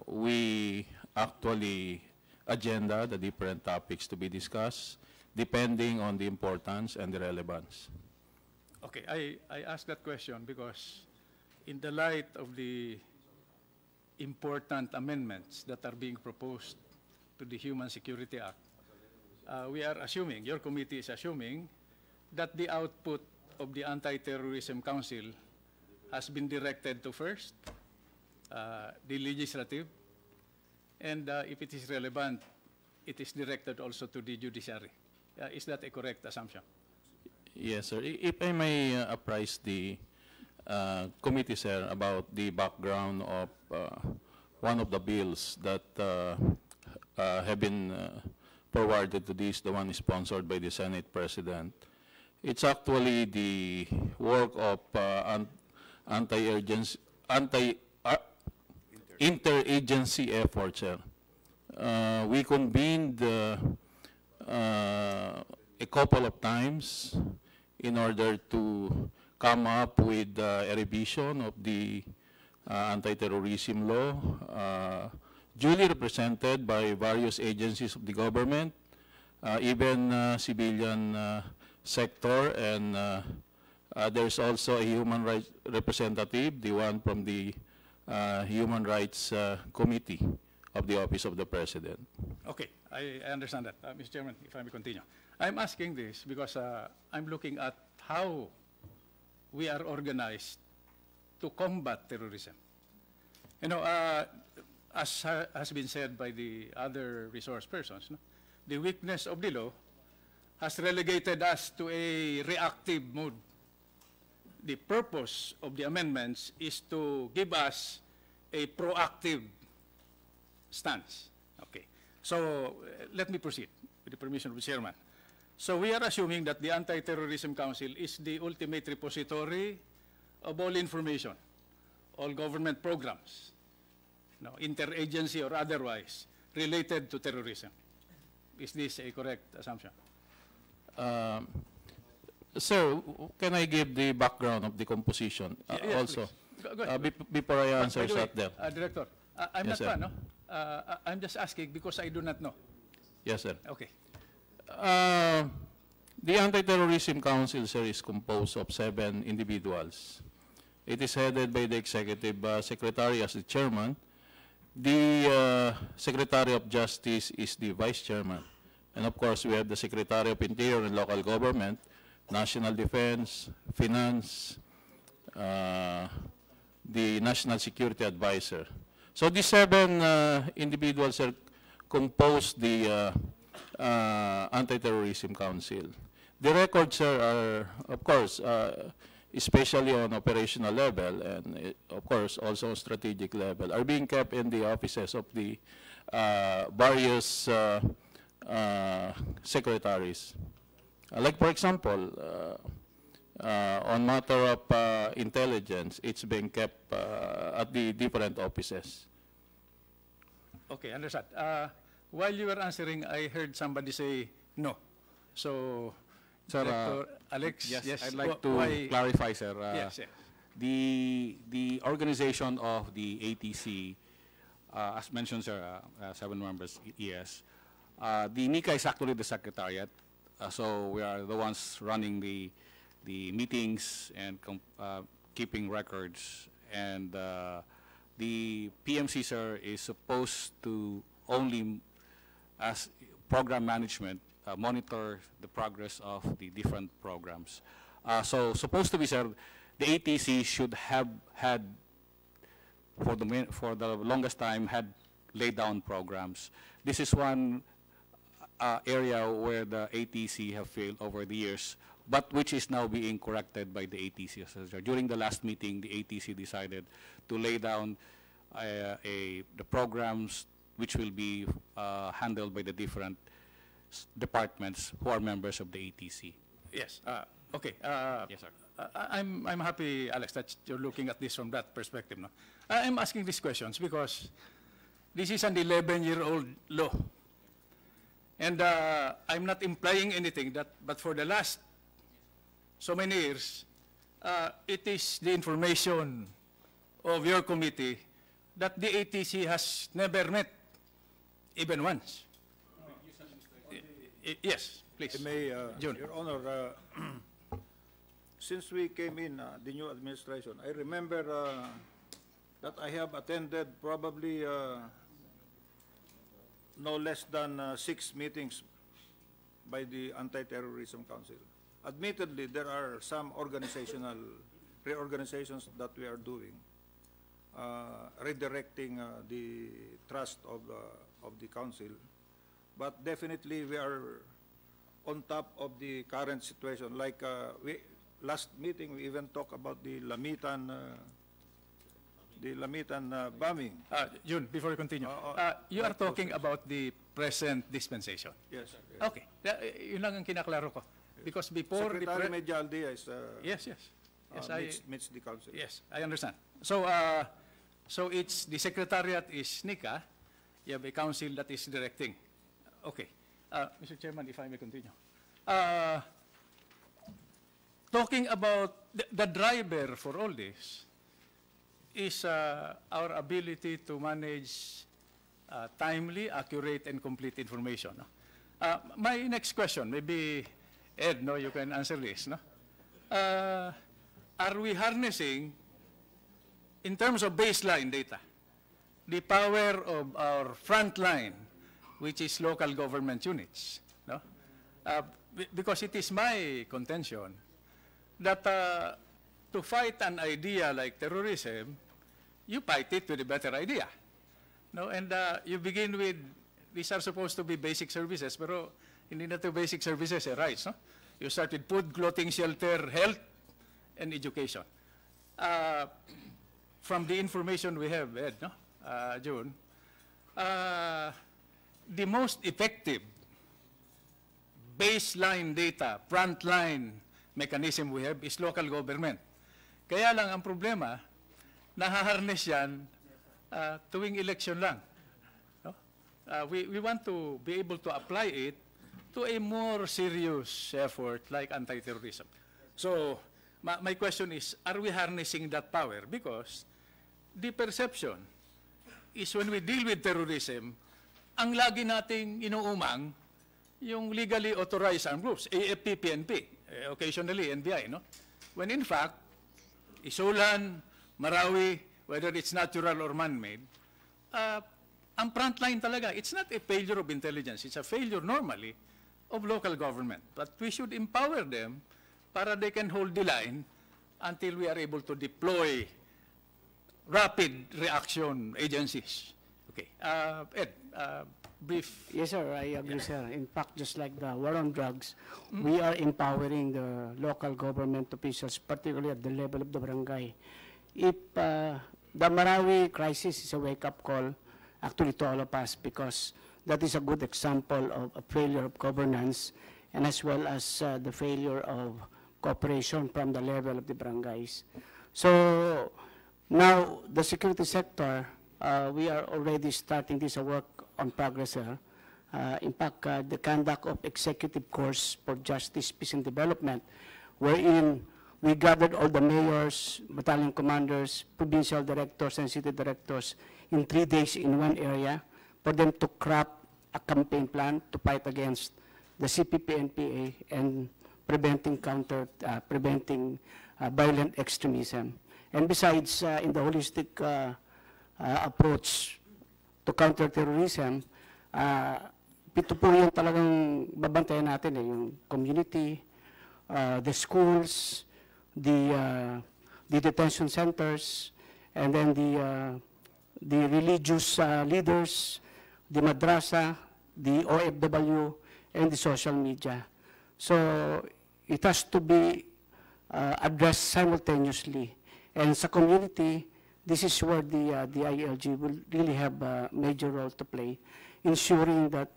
We actually agenda the different topics to be discussed, depending on the importance and the relevance. Okay, I ask that question because in the light of the important amendments that are being proposed to the Human Security Act, we are assuming, your committee is assuming, that the output of the Anti-Terrorism Council has been directed to first, the legislative, and if it is relevant, it is directed also to the judiciary. Is that a correct assumption? Yes, sir. If I may apprise the committee, sir, about the background of one of the bills that have been forwarded to this, the one sponsored by the Senate President. It's actually the work of interagency effort, sir. We convened a couple of times in order to come up with a revision of the anti-terrorism law, duly represented by various agencies of the government, even civilian sector, and there's also a human rights representative, the one from the Human Rights Committee of the Office of the President. Okay, I understand that. Mr. Chairman, if I may continue. I'm asking this because I'm looking at how we are organized to combat terrorism. You know, as has been said by the other resource persons, no? The weakness of the law has relegated us to a reactive mode. The purpose of the amendments is to give us a proactive stance. Okay. So let me proceed with the permission of the chairman. So we are assuming that the Anti-Terrorism Council is the ultimate repository of all information, all government programs, no, interagency or otherwise, related to terrorism. Is this a correct assumption? Sir, can I give the background of the composition Yes, also? go ahead. Before I answer By the way, that. Director, I'm Yes, not sir. no? I'm just asking because I do not know. Yes, sir. Okay. The Anti-Terrorism Council, sir, is composed of 7 individuals. It is headed by the Executive Secretary as the chairman. The Secretary of Justice is the vice chairman. And of course, we have the Secretary of Interior and Local Government, National Defense, Finance, the National Security Advisor. So these 7 individuals are compose the Anti-Terrorism Council. The records, sir, are, of course, especially on operational level and, of course, also on strategic level, are being kept in the offices of the various secretaries. Like, for example, on matter of intelligence, it's being kept at the different offices. Okay, understand. While you were answering, I heard somebody say no. So, Sir, Director Alex, yes, I'd like to why- clarify, sir. Yes, yes. The organization of the ATC, as mentioned, sir, 7 members, yes. The NICA is actually the secretariat, so we are the ones running the meetings and keeping records. And the PMC, sir, is supposed to only, as program management, monitor the progress of the different programs. So supposed to be, sir, the ATC should have had, for the longest time, had laid down programs. This is one area where the ATC have failed over the years, but which is now being corrected by the ATC. So during the last meeting, the ATC decided to lay down the programs which will be handled by the different departments who are members of the ATC. Yes. Okay. Yes, sir. I'm happy, Alex, that you're looking at this from that perspective. No? I'm asking these questions because this is an 11-year-old law. And I'm not implying anything, but for the last so many years, it is the information of your committee that the ATC has never met, even once. Yes, please. June. Your Honor, since we came in, the new administration, I remember that I have attended probably no less than 6 meetings by the Anti-Terrorism Council. Admittedly, there are some organizational reorganizations that we are doing, redirecting the trust of the council. But definitely we are on top of the current situation. Like last meeting, we even talked about the Lamitan bombing. June, before you continue, you are talking about the present dispensation. Yes. Okay. Yun lang ang kinaklaro ko. Because before Secretary Medialdia is yes, meets the council. Yes, I understand. So, so it's the secretariat is NICA. You have a council that is directing. Okay. Mr. Chairman, if I may continue. Talking about the driver for all this is our ability to manage timely, accurate, and complete information. No? My next question, maybe Ed, no, you can answer this. No? Are we harnessing, in terms of baseline data, the power of our frontline, which is local government units? No? Because it is my contention that to fight an idea like terrorism, you fight it with a better idea. No? And you begin with, these are supposed to be basic services, pero hindi na to basic services, rights. No? You start with food, clothing, shelter, health, and education. From the information we have, Ed, no? June, the most effective baseline data, frontline mechanism we have is local government. Kaya lang ang problema, nahaharness yan tuwing election lang. No? We want to be able to apply it to a more serious effort like anti-terrorism. So, my question is, are we harnessing that power? Because the perception is when we deal with terrorism, ang lagi nating inuumang yung legally authorized armed groups, AFP, PNP, occasionally NBI, no? When in fact, Isulan, Marawi, whether it's natural or man-made, ang frontline talaga, it's not a failure of intelligence, it's a failure normally of local government. But we should empower them para they can hold the line until we are able to deploy rapid reaction agencies. Okay. Ed, brief. Yes, sir, I agree, sir. In fact, just like the war on drugs, we are empowering the local government officials, particularly at the level of the barangay. If the Marawi crisis is a wake-up call, actually to all of us, because that is a good example of a failure of governance, and as well as the failure of cooperation from the level of the barangays. So now, the security sector, we are already starting this work on progress here. In fact, the conduct of executive course for justice, peace, and development, wherein we gathered all the mayors, battalion commanders, provincial directors, and city directors in 3 days in one area for them to craft a campaign plan to fight against the CPP-NPA and preventing violent extremism. And besides, in the holistic approach to counter-terrorism, ito po yung talagang babantayan natin, yung community, the schools, the detention centers, and then the religious leaders, the madrasa, the OFW, and the social media. So it has to be addressed simultaneously. And sa community, this is where the ILG will really have a major role to play, ensuring that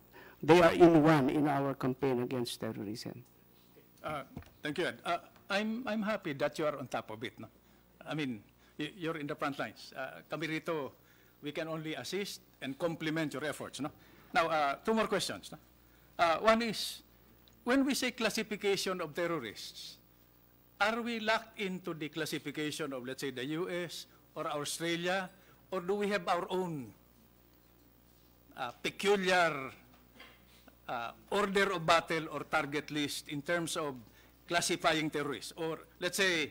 they are in one in our campaign against terrorism. Thank you, Ed. I'm happy that you are on top of it. No? I mean, you're in the front lines. Kami rito, we can only assist and complement your efforts. No? Now, two more questions. No? One is, when we say classification of terrorists, are we locked into the classification of, let's say, the US or Australia, or do we have our own peculiar order of battle or target list in terms of classifying terrorists? Or let's say,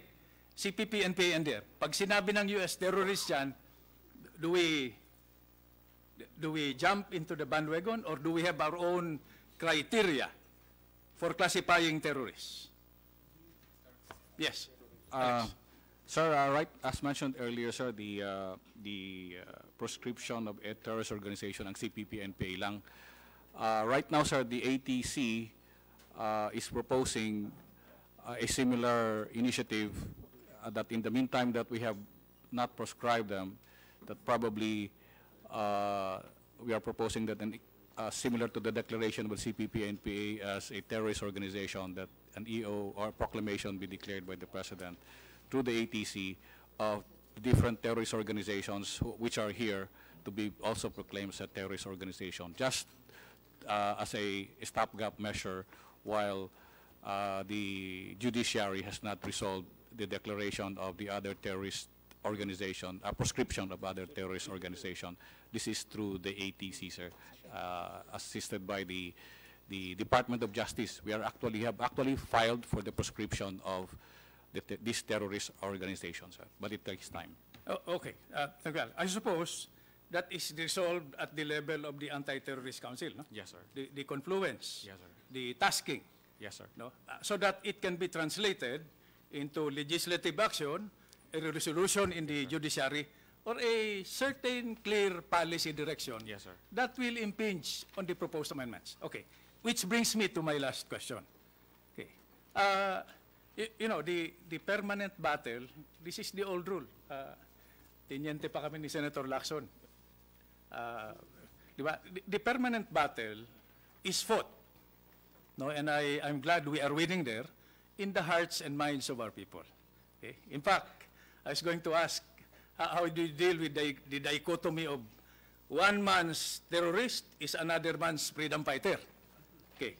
CPP, NPA, and there. Pag sinabi ng US terrorists yan, do we jump into the bandwagon, or do we have our own criteria for classifying terrorists? Yes. Sir, right, as mentioned earlier, sir, the proscription of a terrorist organization, ang CPP, NPA lang. Right now, sir, the ATC is proposing a similar initiative that in the meantime that we have not proscribed them, that probably we are proposing that similar to the declaration of CPP and NPA as a terrorist organization, that an EO or proclamation be declared by the President through the ATC of different terrorist organizations which are here to be also proclaimed as a terrorist organization, just as a stopgap measure while the judiciary has not resolved the declaration of the other terrorist organization, a proscription of other terrorist organization. This is through the ATC, sir, assisted by the Department of Justice. We have actually filed for the proscription of this terrorist organization, sir, but it takes time. Oh, okay. I suppose that is resolved at the level of the Anti-Terrorism Council, no? Yes, sir. The confluence, yes, sir. The tasking, yes, sir. No? So that it can be translated into legislative action, a resolution in the judiciary, or a certain clear policy direction, yes, sir, that will impinge on the proposed amendments. Okay, which brings me to my last question. Okay, you know, the permanent battle, this is the old rule. Tiniente pa kami ni Senator Lacson. Diba? The permanent battle is fought, no? And I'm glad we are winning there in the hearts and minds of our people. Okay? In fact, I was going to ask, how do you deal with the dichotomy of one man's terrorist is another man's freedom fighter? Okay.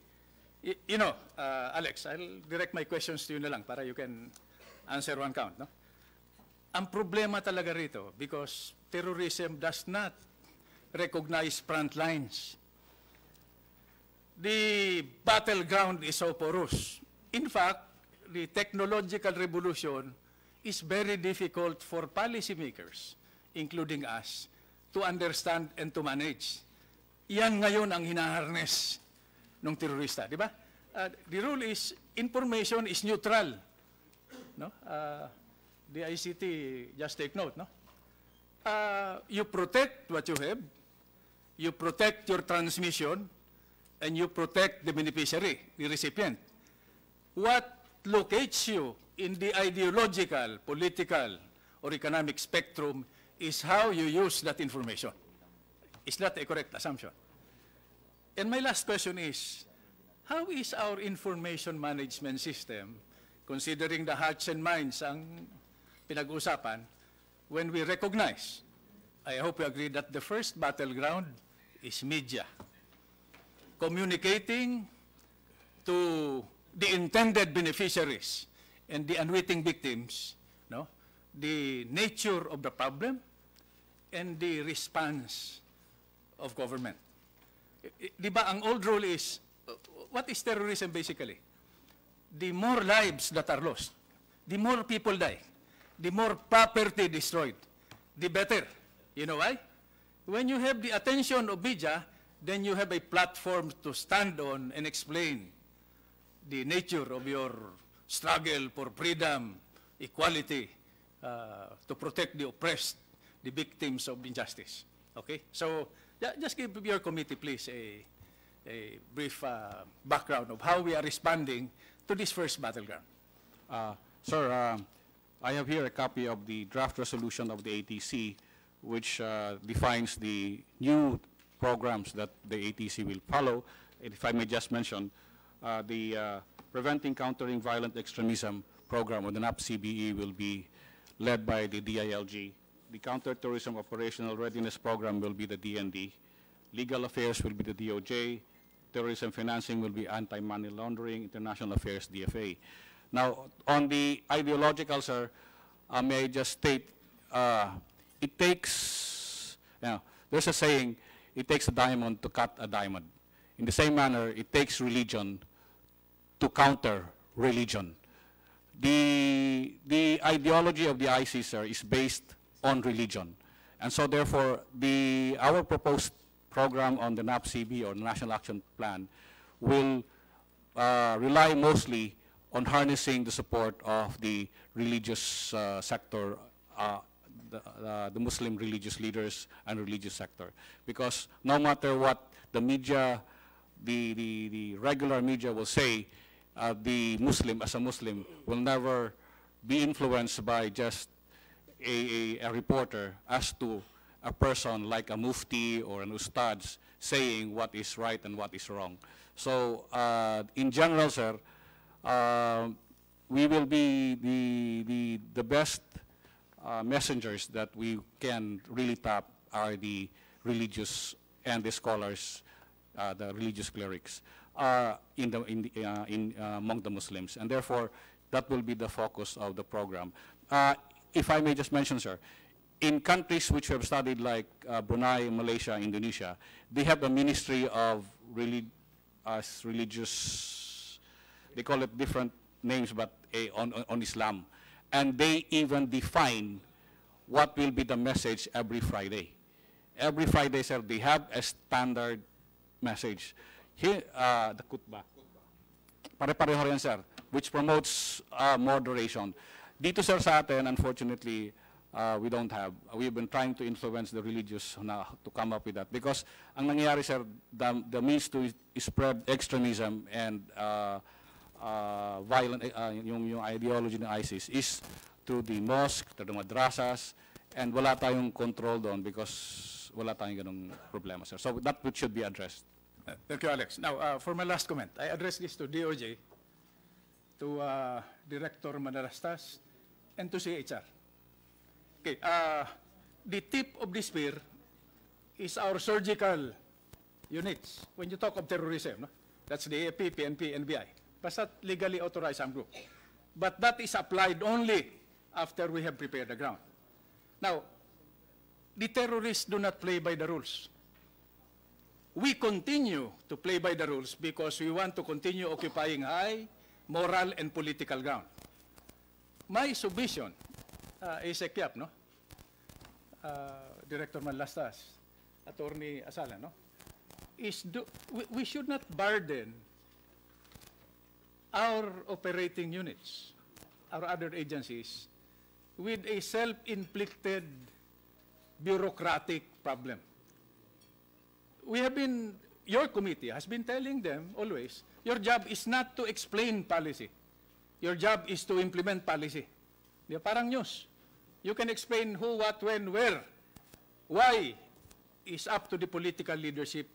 You know, Alex, I'll direct my questions to you na lang para you can answer one count. No? Ang problema talaga rito, because terrorism does not recognize front lines. The battleground is so porous. In fact, the technological revolution is very difficult for policymakers, including us, to understand and to manage. Yan ngayon ang hinaharness ng terorista, di ba? The rule is, information is neutral. No? The ICT, just take note, no? You protect what you have, you protect your transmission, and you protect the beneficiary, the recipient. What locates you in the ideological, political, or economic spectrum is how you use that information. Is that a correct assumption? And my last question is, how is our information management system, considering the hearts and minds ang pinag-usapan, when we recognize, I hope you agree, that the first battleground is media. Communicating to the intended beneficiaries and the unwitting victims, no, the nature of the problem and the response of government. Di ba, ang old rule is, what is terrorism basically? The more lives that are lost, the more people die, the more property destroyed, the better. You know why? When you have the attention of media, then you have a platform to stand on and explain the nature of your struggle for freedom, equality, to protect the oppressed, the victims of injustice. Okay? So, just give your committee, please, a brief background of how we are responding to this first battleground. Sir, I have here a copy of the draft resolution of the ATC, which defines the new programs that the ATC will follow. And if I may just mention, the Preventing Countering Violent Extremism program, or the NAP-CBE, will be led by the DILG. The Counter-Terrorism Operational Readiness Program will be the DND. Legal Affairs will be the DOJ. Terrorism Financing will be Anti-Money Laundering, International Affairs, DFA. Now, on the ideological, sir, may I just state, it takes, there's a saying, it takes a diamond to cut a diamond. In the same manner, it takes religion to counter religion. The ideology of the ISIS, sir, is based on religion. And so therefore, our proposed program on the NAP-CB, or National Action Plan, will rely mostly on harnessing the support of the religious sector, the Muslim religious leaders and religious sector. Because no matter what the media, the regular media will say, the Muslim, as a Muslim, will never be influenced by just a reporter as to a person like a mufti or an ustad saying what is right and what is wrong. So in general, sir, we will be the best messengers that we can really tap are the religious and the scholars, the religious clerics among the Muslims, and therefore that will be the focus of the program. If I may just mention, sir, in countries which we have studied like Brunei, Malaysia, Indonesia, they have a ministry of religious, they call it different names, but on Islam. And they even define what will be the message every Friday. Every Friday, sir, they have a standard message. Here, the khutbah. Pare-pareho yan, sir, which promotes moderation. Dito, sir, sa atin, unfortunately, we don't have. We've been trying to influence the religious to come up with that. Because ang nangyayari, sir, the means to spread extremism and violent, yung ideology ng ISIS is through the mosque, through the madrasas, and wala tayong control doon because wala tayong ganung problema, sir. So that which should be addressed. Thank you, Alex. Now, for my last comment, I address this to DOJ, to Director Manalastas, and to CHR. Okay, the tip of the spear is our surgical units. When you talk of terrorism, no? That's the AFP, PNP, NBI. That's not legally authorized armed group. But that is applied only after we have prepared the ground. Now, the terrorists do not play by the rules. We continue to play by the rules because we want to continue occupying high moral and political ground. My submission, ASECYAP, no? Director Manlastas, Attorney Asala, no? Is we should not burden our operating units, our other agencies, with a self-inflicted bureaucratic problem. We have been, your committee has been telling them always, your job is not to explain policy. Your job is to implement policy. Di parang news. You can explain who, what, when, where. Why is up to the political leadership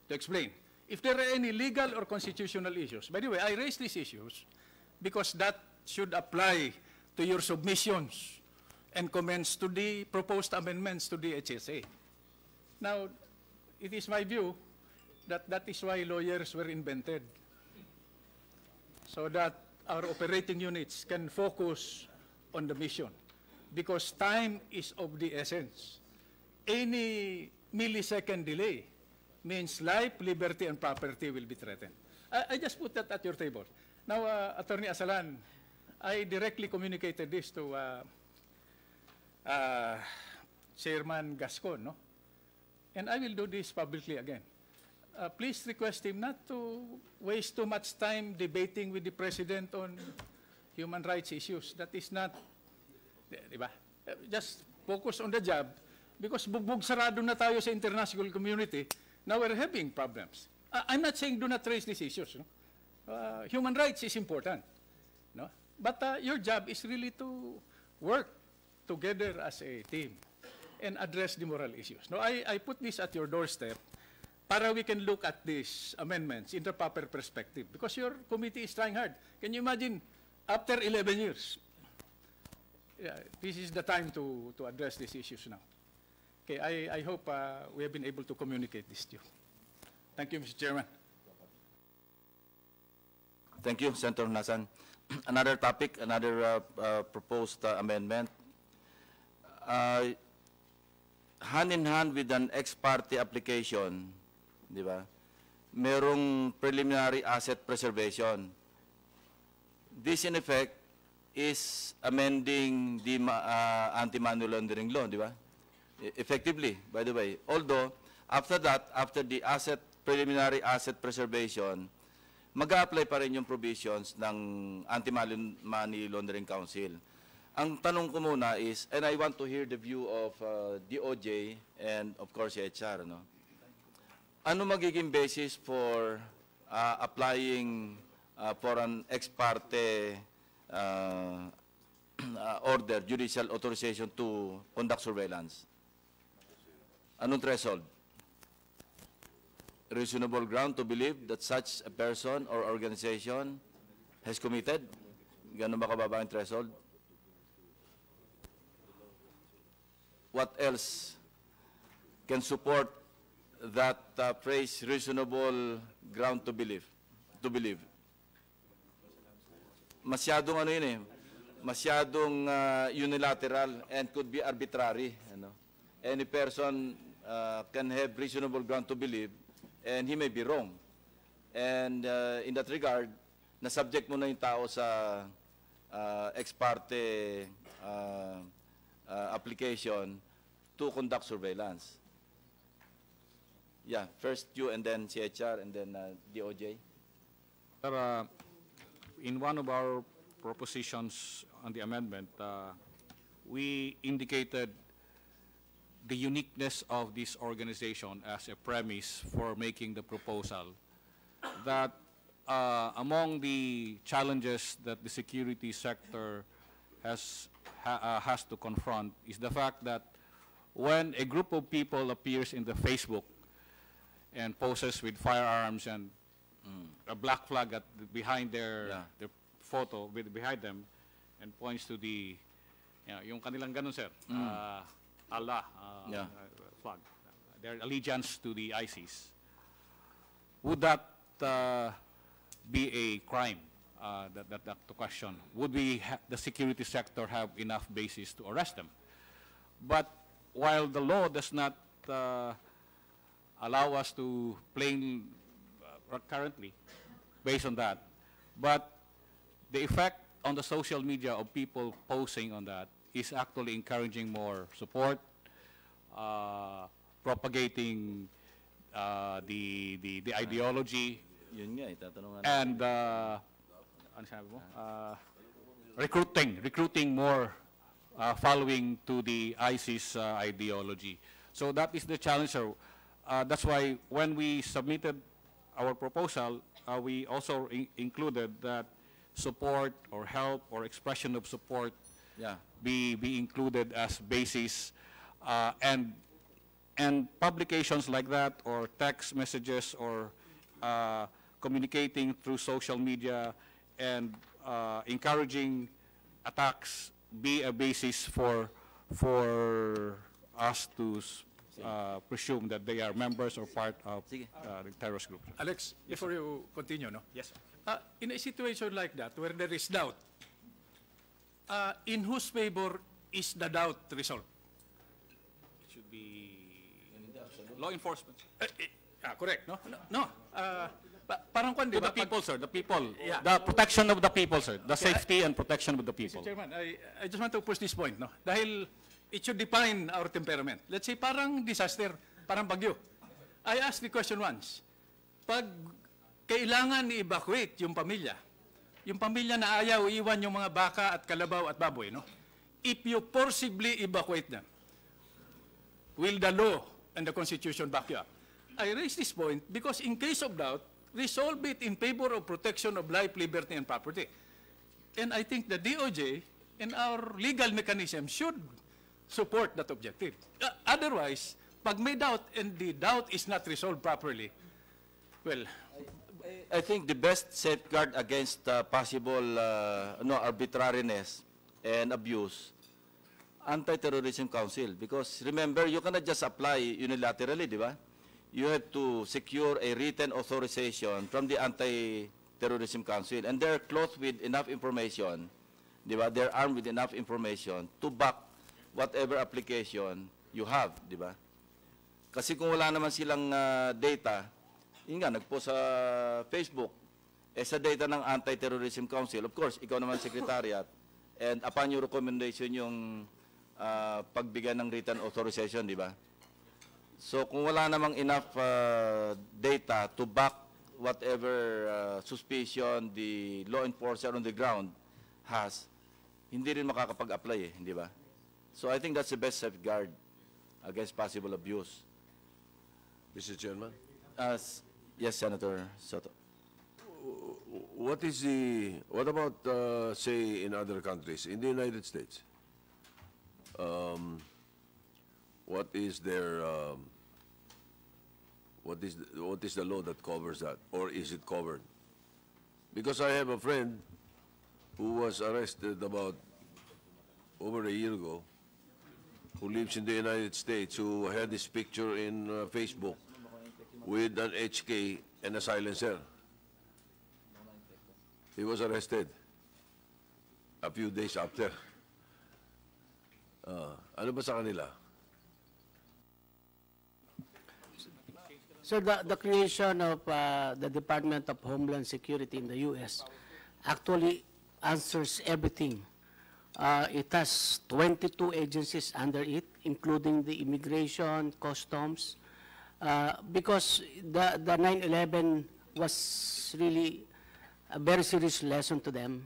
to explain. If there are any legal or constitutional issues, by the way, I raise these issues because that should apply to your submissions and comments to the proposed amendments to the HSA. Now, it is my view that that is why lawyers were invented, so that our operating units can focus on the mission, because time is of the essence. Any millisecond delay means life, liberty, and property will be threatened. I just put that at your table. Now, Attorney Asalan, I directly communicated this to Chairman Gascon, no? And I will do this publicly again. Please request him not to waste too much time debating with the President on human rights issues. That is not, di ba? Just focus on the job, because bugbog sarado na tayo sa international community. Now we're having problems. I'm not saying do not raise these issues. No? Human rights is important, no? But your job is really to work together as a team and address the moral issues. Now, I put this at your doorstep para we can look at these amendments in the proper perspective, because your committee is trying hard. Can you imagine, after 11 years, this is the time to address these issues now. Okay, I hope we have been able to communicate this to you. Thank you, Mr. Chairman. Thank you, Senator Nasan. Another topic, another proposed amendment. Hand in hand with an ex parte application, di ba? Merong preliminary asset preservation. This in effect is amending the anti-money laundering law, di ba? Effectively, by the way. Although, after that, after the preliminary asset preservation, mag-a-apply pa rin yung provisions ng Anti-Money Laundering Council. Ang tanong ko muna is, and I want to hear the view of DOJ and of course HR, no? Ano magiging basis for applying for an ex parte order, judicial authorization to conduct surveillance? Anong threshold? Reasonable ground to believe that such a person or organization has committed? Gano'n ba kababa ang threshold? What else can support that phrase, reasonable ground to believe? Masyadong ano yun eh, masyadong unilateral and could be arbitrary. Ano? Any person can have reasonable ground to believe and he may be wrong. And in that regard, na-subject mo na yung tao sa ex parte application to conduct surveillance. Yeah, first you and then CHR and then DOJ. In one of our propositions on the amendment, we indicated the uniqueness of this organization as a premise for making the proposal, that among the challenges that the security sector has to confront is the fact that when a group of people appears in the Facebook and poses with firearms and a black flag behind their photo behind them and points to the yung kanilang ganun, sir, Allah flag, their allegiance to the ISIS, would that be a crime? That the question, would the security sector have enough basis to arrest them? But while the law does not allow us to plain currently based on that, but the effect on the social media of people posing on that is actually encouraging more support, propagating the ideology, Yun nga, tatanungan and ano sabi mo? Recruiting more following to the ISIS ideology. So that is the challenge, sir. That's why when we submitted our proposal, we also included that support or help or expression of support be included as basis, and publications like that or text messages or communicating through social media and encouraging attacks be a basis for us to presume that they are members or part of the terrorist group. Alex, before you continue, no? Yes, sir. In a situation like that, where there is doubt, in whose favor is the doubt resolved? It should be law enforcement. Correct, no? No. Parang kung, di To ba? the people, sir. The people. Yeah. The protection of the people, sir. The safety and protection of the people. Mr. Chairman, I just want to push this point, no? Dahil it should define our temperament. Let's say parang disaster, parang bagyo. I asked the question once. Pag kailangan i-evacuate yung pamilya na ayaw iwan yung mga baka at kalabaw at baboy, no? If you forcibly evacuate them, will the law and the Constitution back you up? I raise this point because in case of doubt, resolve it in favor of protection of life, liberty, and property. And I think the DOJ And our legal mechanism should support that objective. Otherwise, pag may doubt and the doubt is not resolved properly, well, I think the best safeguard against possible arbitrariness and abuse, Anti-Terrorism Council. Because remember, you cannot just apply unilaterally, di ba? You have to secure a written authorization from the Anti-Terrorism Council. And they're clothed with enough information, di ba? They're armed with enough information to back whatever application you have, di ba? Kasi kung wala naman silang data, yun nga, nagpost sa Facebook, sa data ng Anti-Terrorism Council, of course, ikaw naman secretariat, and upon your recommendation yung pagbigyan ng written authorization, di ba? So kung wala namang enough data to back whatever suspicion the law enforcer on the ground has, hindi rin makakapag-apply di ba? So I think that's the best safeguard against possible abuse. Mr. Chairman? Yes, Senator Soto. What about, say, in other countries, in the United States? What is their, what is the law that covers that, or is it covered? Because I have a friend who was arrested about over a year ago, who lives in the United States, who had this picture in Facebook with an HK and a silencer. He was arrested a few days after. Ano ba sa kanila? So the creation of the Department of Homeland Security in the U.S. actually answers everything. It has 22 agencies under it, including the Immigration, Customs, because the 9/11 was really a very serious lesson to them,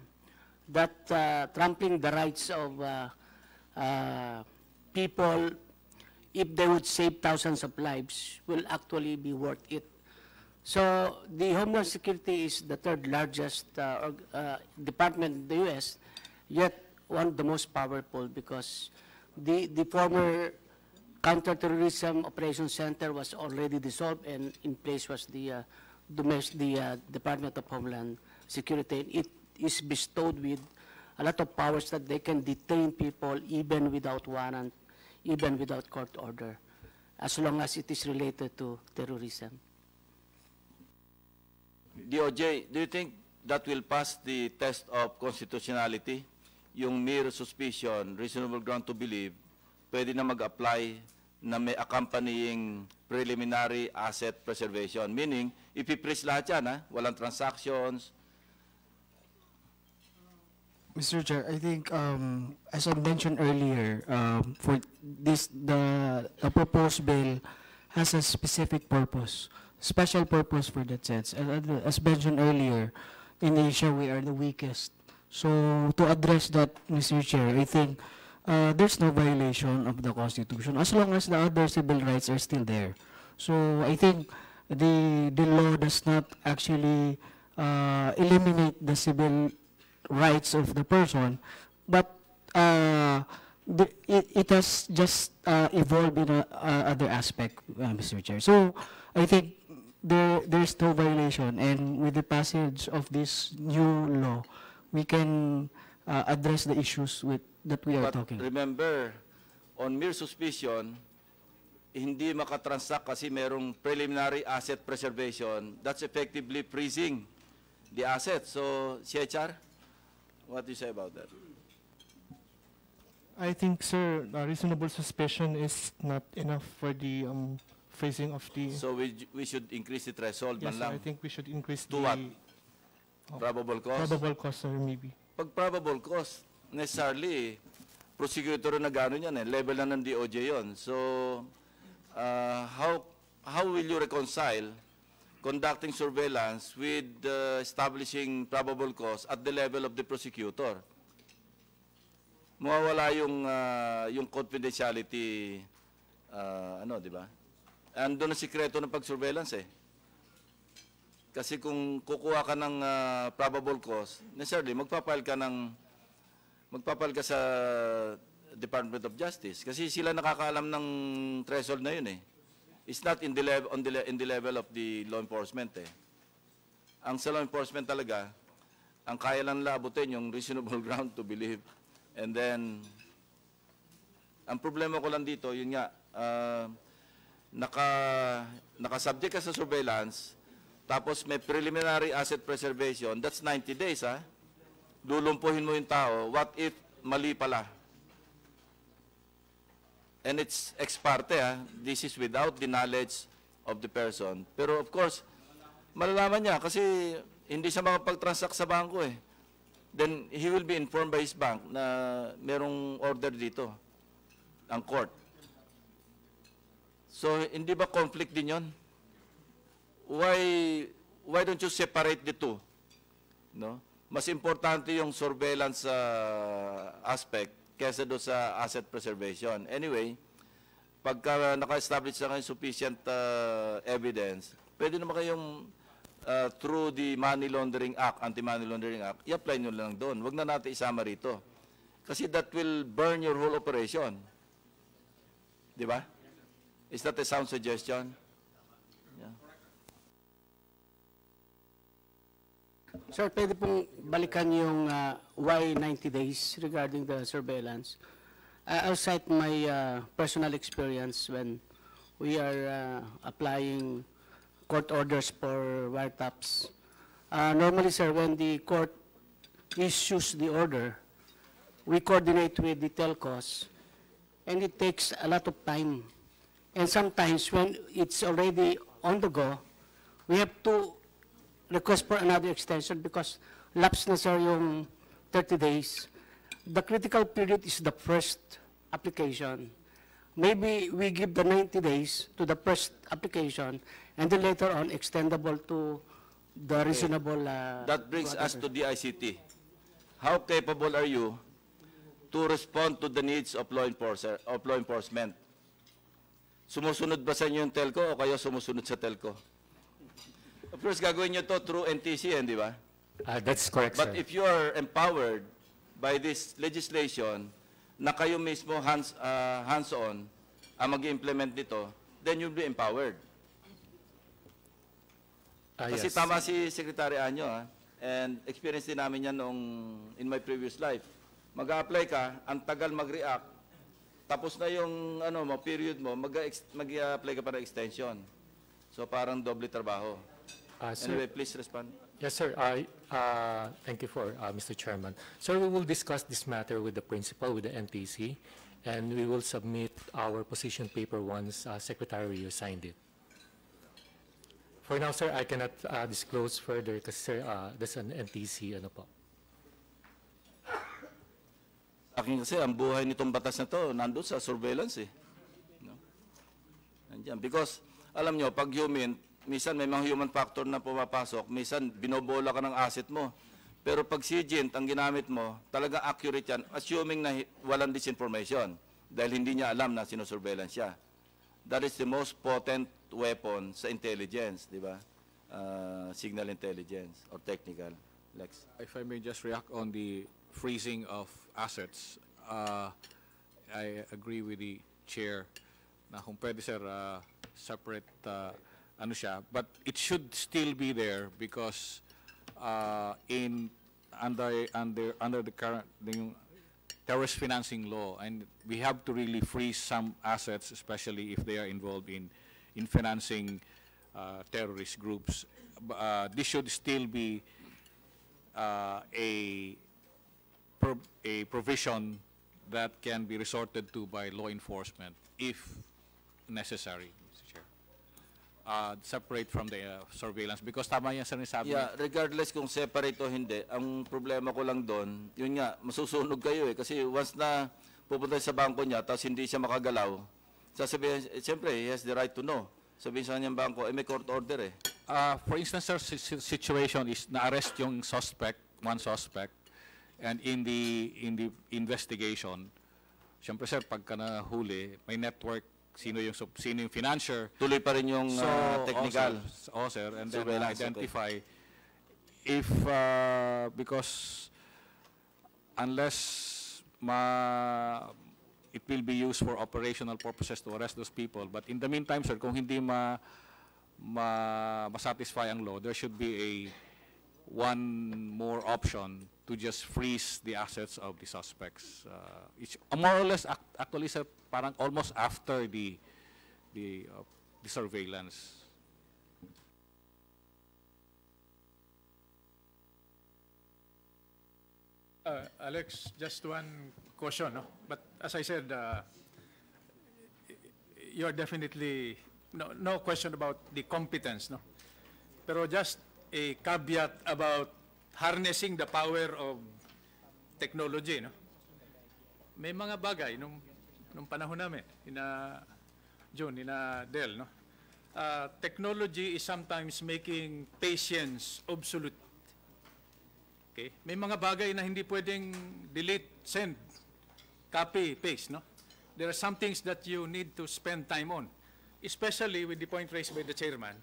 that trampling the rights of people, if they would save thousands of lives, will actually be worth it. So the Homeland Security is the third largest department in the U.S., yet one of the most powerful, because the former Counter-Terrorism Operations Center was already dissolved, and in place was the Department of Homeland Security. It is bestowed with a lot of powers that they can detain people even without warrant, even without court order, as long as it is related to terrorism. DOJ, do you think that will pass the test of constitutionality? Yung mere suspicion, reasonable ground to believe, pwede na mag-apply na may accompanying preliminary asset preservation. Meaning, ipiprease lahat yan, walang transactions. Mr. Chair, I think, as I mentioned earlier, for this, the proposed bill has a specific purpose, special purpose for that sense. As mentioned earlier, in Asia, we are the weakest. So, to address that, Mr. Chair, I think there's no violation of the Constitution as long as the other civil rights are still there. So, I think the law does not actually eliminate the civil rights of the person, but it has just evolved in other aspect, Mr. Chair. So, I think there's no violation, and with the passage of this new law, we can address the issues that we are talking. Remember, on mere suspicion, hindi makatransact kasi merong preliminary asset preservation. That's effectively freezing the asset. So, CHR, what do you say about that? I think, sir, reasonable suspicion is not enough for the freezing of the... So, we should increase the threshold, yes, man lang. I think we should increase to the... what? Probable cause? Probable cause, sir, maybe. Pag probable cause, necessarily, prosecutor na gano'n yan, level na ng DOJ yun. So, how will you reconcile conducting surveillance with establishing probable cause at the level of the prosecutor? Mawawala yung confidentiality, di ba? Ando na sikreto ng pag-surveillance Kasi kung kukuha ka ng probable cause, necessarily, magpapile ka ng magpapal ka sa Department of Justice kasi sila nakakaalam ng threshold na yun eh. It's not in the level of the law enforcement eh. Ang sa law enforcement talaga, ang kaya lang labutin yung reasonable ground to believe. And then, ang problema ko lang dito, yun nga, nakasubject ka sa surveillance, tapos may preliminary asset preservation, that's 90 days, ha? Lulumpuhin mo yung tao, what if mali pala? And it's ex parte, ha? This is without the knowledge of the person. Pero of course, malalaman niya kasi hindi siya makapag-transact sa bangko eh. Then he will be informed by his bank na merong order dito, ang court. So hindi ba conflict din yon? Why don't you separate the two? No? Mas importante yung surveillance aspect kaysa do sa asset preservation. Anyway, pagka naka-establish na kayo sufficient evidence, pwede naman kayong through the Money Laundering Act, Anti-Money Laundering Act, i-apply nyo lang doon. Huwag na natin isama rito. Kasi that will burn your whole operation. Di ba? Is that a sound suggestion? Yeah. Sir, pwede pong balikan yung why 90 days regarding the surveillance. I'll cite my personal experience when we are applying court orders for wiretaps. Normally, sir, when the court issues the order, we coordinate with the telcos, and it takes a lot of time. And sometimes when it's already on the go, we have to request for another extension because lapse na, sir, yung 30 days. The critical period is the first application. Maybe we give the 90 days to the first application and then later on extendable to the reasonable... That brings us to the ICT. How capable are you to respond to the needs of law enforcement? Sumusunod ba sa inyo yung telco o kayo sumusunod sa telco? Of course, gagawin nyo to through NTC, di ba? That's correct, But sir. if you are empowered by this legislation na kayo mismo hands-on ang mag-implement nito, then you'll be empowered. Kasi yes. tama si Secretary Anyo, and experience din namin yan in my previous life. Mag-a-apply ka, ang tagal mag-react, tapos na yung period mo, mag-a-apply ka para extension. So parang doble trabaho. Anyway, please respond. Yes, sir. Thank you for Mr. Chairman. Sir, we will discuss this matter with the principal, with the NTC, and we will submit our position paper once Secretary Rio signed it. For now, sir, I cannot disclose further because, sir, there's an NTC, ano po. Akin kasi, ang buhay nitong batas na to, nandun sa surveillance eh. No? Nandiyan. Because, alam nyo, pag human, minsan may mga human factor na pumapasok, minsan binobola ka ng asset mo. Pero pag SIGINT ang ginamit mo, talagang accurate yan, assuming na walang disinformation dahil hindi niya alam na sinusurveillance siya. That is the most potent weapon sa intelligence, di ba? Signal intelligence or technical. Lex. If I may just react on the freezing of assets, I agree with the chair na kung pwede, sir, separate ano siya, but it should still be there because under the current terrorist financing law, and we have to really freeze some assets, especially if they are involved in financing terrorist groups. This should still be a provision that can be resorted to by law enforcement if necessary, Mr. Chair. Separate from the surveillance because tama yan sa nasabi. Yeah, regardless kung separate o hindi, ang problema ko lang doon, yun nga, masusunog kayo eh. Kasi once na pupunta sa bangko niya, tapos hindi siya makagalaw, sasabihin, siyempre, he has the right to know. Sabihin sa kanyang bangko, may court order eh. For instance, sir, situation is na-arrest yung suspect, one suspect, and in the investigation, siyempre, sir, pagka nahuli, may network, sino yung financier. Tuloy pa rin yung technical. Oh, sir, and then identify if, because unless it will be used for operational purposes to arrest those people. But in the meantime, sir, kung hindi ma-satisfy ang law, there should be one more option to just freeze the assets of the suspects. It's more or less, actually, sir, parang almost after the surveillance. Alex, just one caution, no? But as I said, you're definitely, no question about the competence, no? Pero just a caveat about harnessing the power of technology, no? May mga bagay nung panahon namin, ina Del, no? Technology is sometimes making patience obsolete. Okay? May mga bagay na hindi pwedeng delete, send, copy, paste, no? There are some things that you need to spend time on, especially with the point raised by the chairman,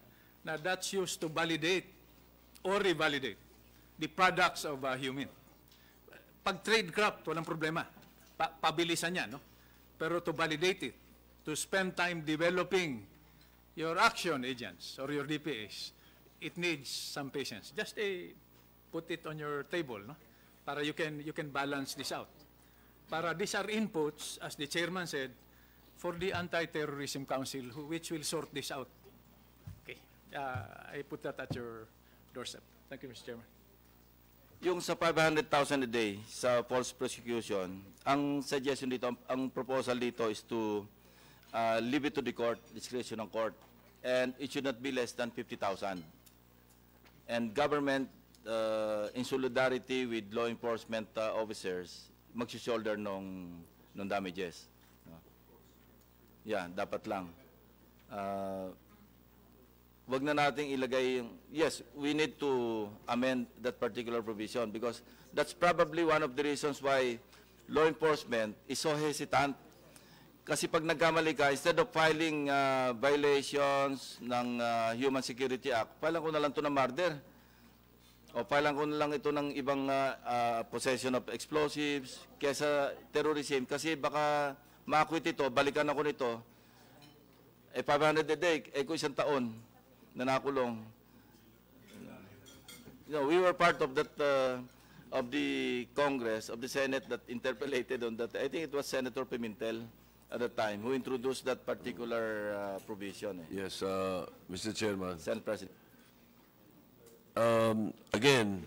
na that's used to validate or revalidate the products of human. Pag tradecraft, walang problema. Pabilisan yan, no? Pero to validate it, to spend time developing your action agents or your DPAs, it needs some patience. Just put it on your table, no? Para you can balance this out. Para these are inputs, as the chairman said, for the Anti-Terrorism Council, which will sort this out. Okay. I put that at your doorstep. Thank you, Mr. Chairman. Yung sa 500,000 a day sa false prosecution, ang suggestion dito, ang proposal dito is to leave it to the court, discretion ng court, and it should not be less than 50,000. And government, in solidarity with law enforcement officers, mag-shoulder nung damages. Yeah, dapat lang. Wag na nating ilagay, yes, we need to amend that particular provision because that's probably one of the reasons why law enforcement is so hesitant. Kasi pag nagkamali ka, instead of filing violations ng Human Security Act, filean ko na lang ito ng murder. O filean ko na lang ito ng ibang possession of explosives, kesa terrorism. Kasi baka ma-acquit ito, balikan ako nito, 500 a day, kung isang taon na nakulong. You know, we were part of that, of the Congress, of the Senate that interpolated on that. I think it was Senator Pimentel at the time who introduced that particular provision. Yes, Mr. Chairman. Senate President. Again,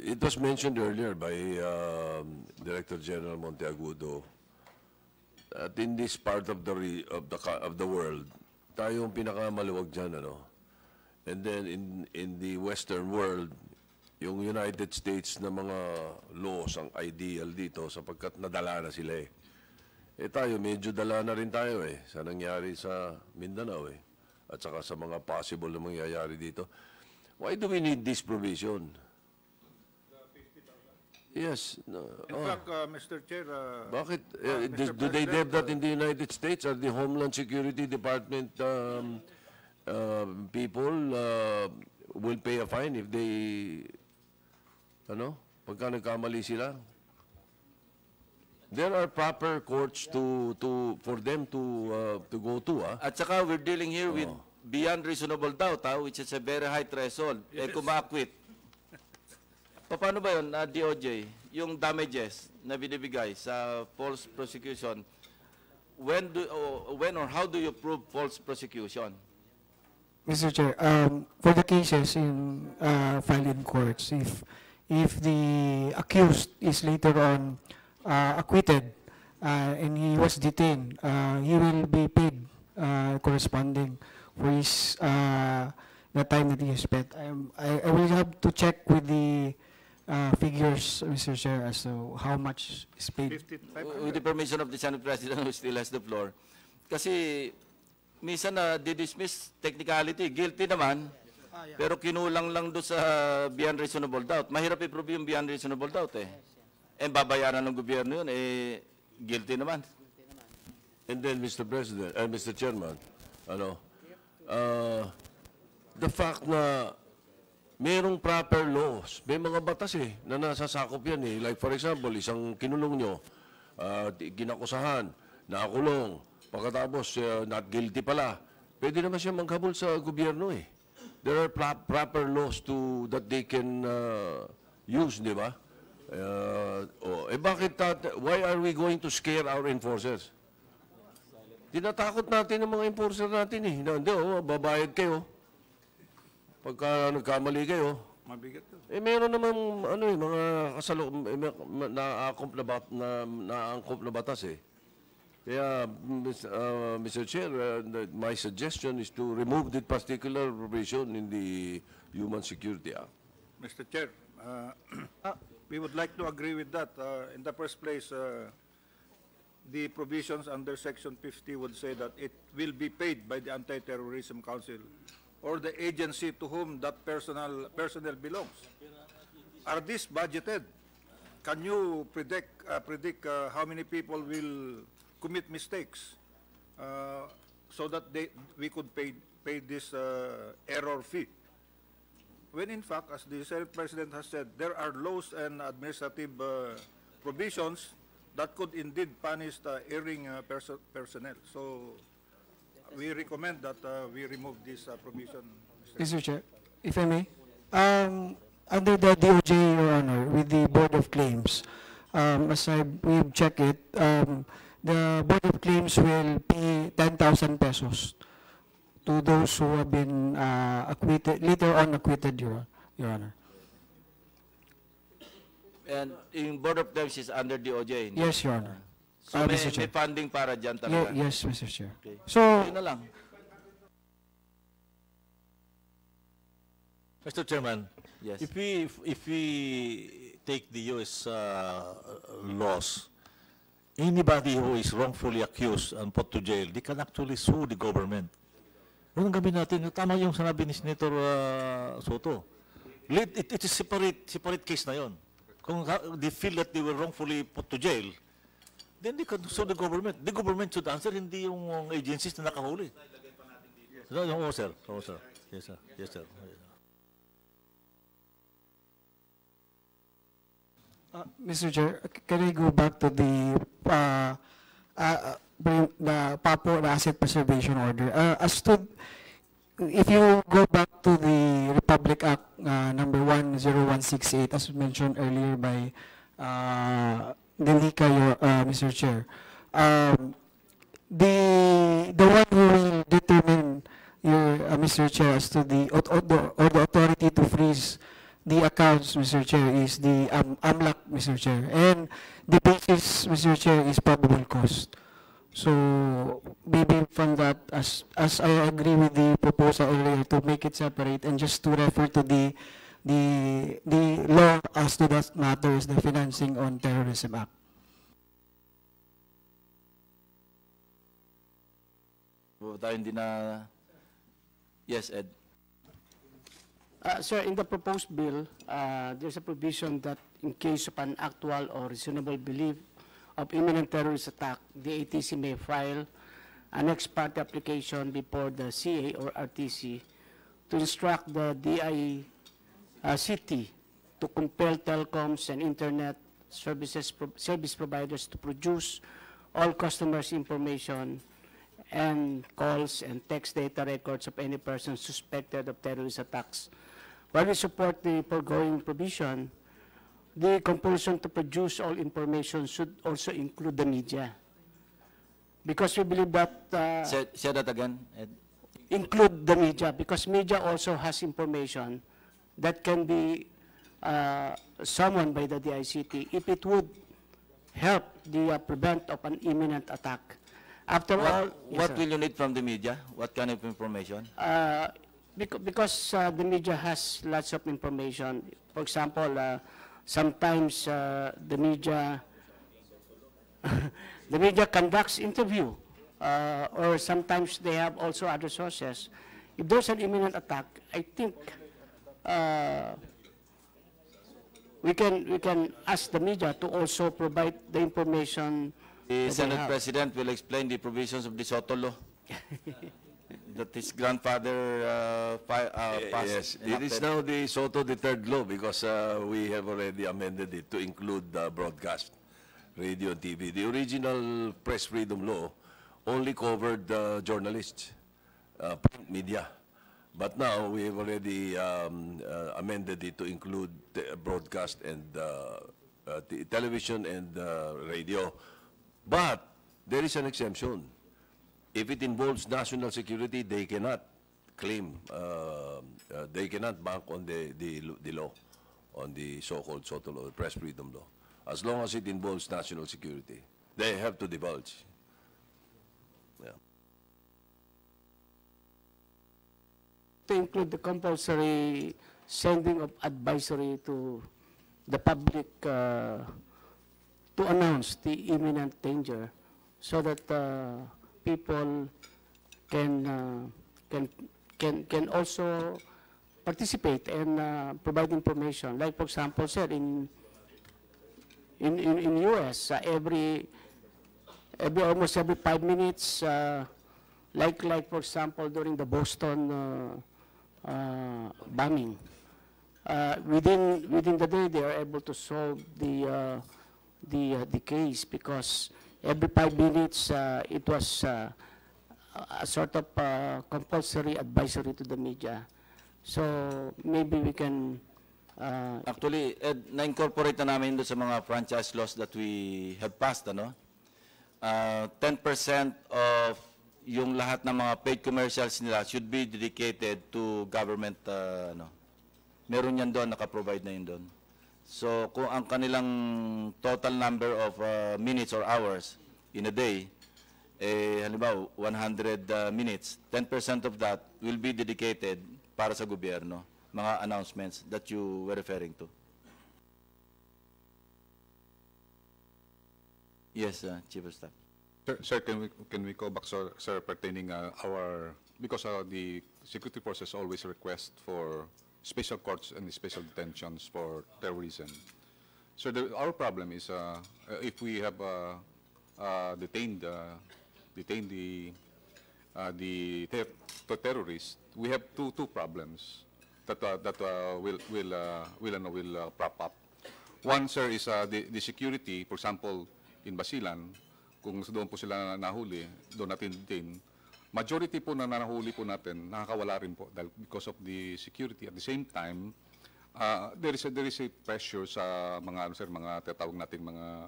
it was mentioned earlier by Director General Monteagudo that in this part of the world, tayo ang pinakamaluwag dyan, ano? And then in the Western world, yung United States na mga laws ang ideal dito sapagkat nadala na sila eh. Eh tayo, medyo dala na rin tayo eh sa nangyari sa Mindanao eh. At saka sa mga possible na mangyayari dito. Why do we need this provision? Yes. No, in fact, Mr. Chair, bakit? Do they have that in the United States? Are the Homeland Security Department people will pay a fine if they, pagka nagkamali sila? There are proper courts for them to go to. At saka we're dealing here with beyond reasonable doubt, which is a very high threshold. Yes. Kung ma-acquit. Paano ba yun, DOJ, yung damages na binibigay sa false prosecution, when or how do you prove false prosecution? Mr. Chair, for the cases filed in courts, if the accused is later on acquitted and he was detained, he will be paid corresponding for his the time that he has spent. I will have to check with the figures, Mr. Chair, as to how much is paid. With the permission of the Senate President who still has the floor. Kasi minsan na di-dismiss technicality, guilty naman, pero kinulang lang doon sa beyond reasonable doubt. Mahirap i-prove yung beyond reasonable doubt eh. Eh babayaran ng gobyerno yun, guilty naman. And then, Mr. President, Mr. Chairman, the fact na merong proper laws. May mga batas na nasasakop yan Like for example, isang kinulong nyo, ginakusahan, nakakulong, pagkatapos not guilty pala. Pwede naman siya maghabol sa gobyerno There are proper laws that they can use, di ba? Why are we going to scare our enforcers? Tinatakot natin ang mga enforcer natin Hindi, babayad kayo. Pagka nagkamali kayo, Mabigat yun. meron naman mga naangkop na batas Kaya, Mr. Chair, my suggestion is to remove that particular provision in the Human Security Act. Mr. Chair, we would like to agree with that. In the first place, the provisions under Section 50 would say that it will be paid by the Anti-Terrorism Council or the agency to whom that personnel belongs. Are these budgeted? Can you predict how many people will commit mistakes so that we could pay this error fee? When in fact, as the Senate President has said, there are laws and administrative provisions that could indeed punish the erring personnel. So we recommend that we remove this provision. Mr. Chair, if I may, under the DOJ, Your Honor, with the Board of Claims, as we've checked it, the Board of Claims will pay 10,000 pesos to those who have been acquitted, later on acquitted, Your Honor. And in Board of Claims is under DOJ? Yes, Your Honor. So may funding para dyan talaga? Yes, Mr. Chair. Okay. So, yun na lang. Mr. Chairman, Yes. if we take the U.S. Laws, anybody who is wrongfully accused and put to jail, they can actually sue the government. Yun ang gawin natin. Tama yung sinabi ni Senator Soto. It is separate case na yun. Kung they feel that they were wrongfully put to jail, then they can sue the government. The government should answer, hindi yung agencies na nakahuli. No, sir. No, sir. Yes, sir. Yes, sir. Mr. Chair, can I go back to the Asset Preservation Order? If you go back to the Republic Act number 10168, as mentioned earlier by Delika, Mr. Chair, the one who will determine Mr. Chair, as to the authority to freeze the accounts, Mr. Chair, is the AMLAC, Mr. Chair. And the basis, Mr. Chair, is probable cost. So maybe from that, as I agree with the proposal earlier to make it separate and just to refer to the law as to that matter is the Financing on Terrorism Act. Hindi na... Yes, Ed. Sir, in the proposed bill, there's a provision that in case of an actual or reasonable belief of imminent terrorist attack, the ATC may file an ex parte application before the CA or RTC to instruct the DICT to compel telecoms and internet service providers to produce all customers' information and calls and text data records of any person suspected of terrorist attacks. While we support the foregoing provision, the compulsion to produce all information should also include the media. Because we believe that... say that again, Ed. Include the media, because media also has information that can be summoned by the DICT if it would help the prevent of an imminent attack. After all... What will you need from the media? What kind of information? Because the media has lots of information. For example, sometimes the media the media conducts interview, or sometimes they have also other sources. If there's an imminent attack, I think we can ask the media to also provide the information. The Senate President will explain the provisions of the Soto Law. that his grandfather passed. Yes, it is now the Soto the third law because we have already amended it to include broadcast, radio and TV. The original press freedom law only covered journalists, print media. But now we have already amended it to include broadcast and television and radio. But there is an exemption. If it involves national security, they cannot claim, they cannot bank on the law, on the so-called Soto law, the press freedom law. As long as it involves national security, they have to divulge. Yeah. To include the compulsory sending of advisory to the public to announce the imminent danger, so that people can also participate and provide information. Like, for example, sir, in US, almost every 5 minutes, like for example, during the Boston bombing, within the day they are able to solve the case, because every 5 minutes it was a sort of compulsory advisory to the media. So maybe we can actually, na-incorporate na namin doon sa mga franchise laws that we have passed, ano? 10% of yung lahat ng mga paid commercials nila should be dedicated to government, meron yan doon, nakaprovide na yun doon. So, kung ang kanilang total number of minutes or hours in a day, halimbawa, 100 minutes, 10% of that will be dedicated para sa gobyerno, mga announcements that you were referring to. Yes, Chief of Staff. Sir, can we go back, sir, pertaining because the security forces always request for special courts and special detentions for terrorism. So our problem is if we have detained the terrorists, we have two problems that will prop up. One, sir, is the security. For example, in Basilan, kung doon po sila nahuli, doon natin detain, majority po na nahuli po natin, nakakawala rin po dahil because of the security. At the same time, there is a pressure sa mga mga tatawag nating mga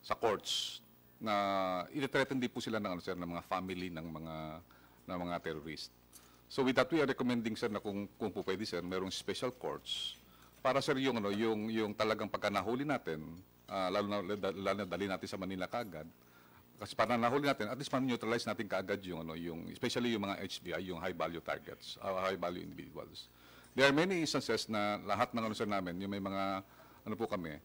sa courts na i-threaten din po sila ng ng mga family ng mga terrorist. So with that, we are recommending, sir, na kung po pwede, sir, merong special courts para, sir, yung talagang pagka nahuli natin, lalo na dali natin sa Manila kaagad. Kasi para nahuli natin, at least neutralize natin kaagad yung especially yung mga HBI, yung high value targets, high value individuals. There are many instances na lahat ng sir namin, yung may mga po kami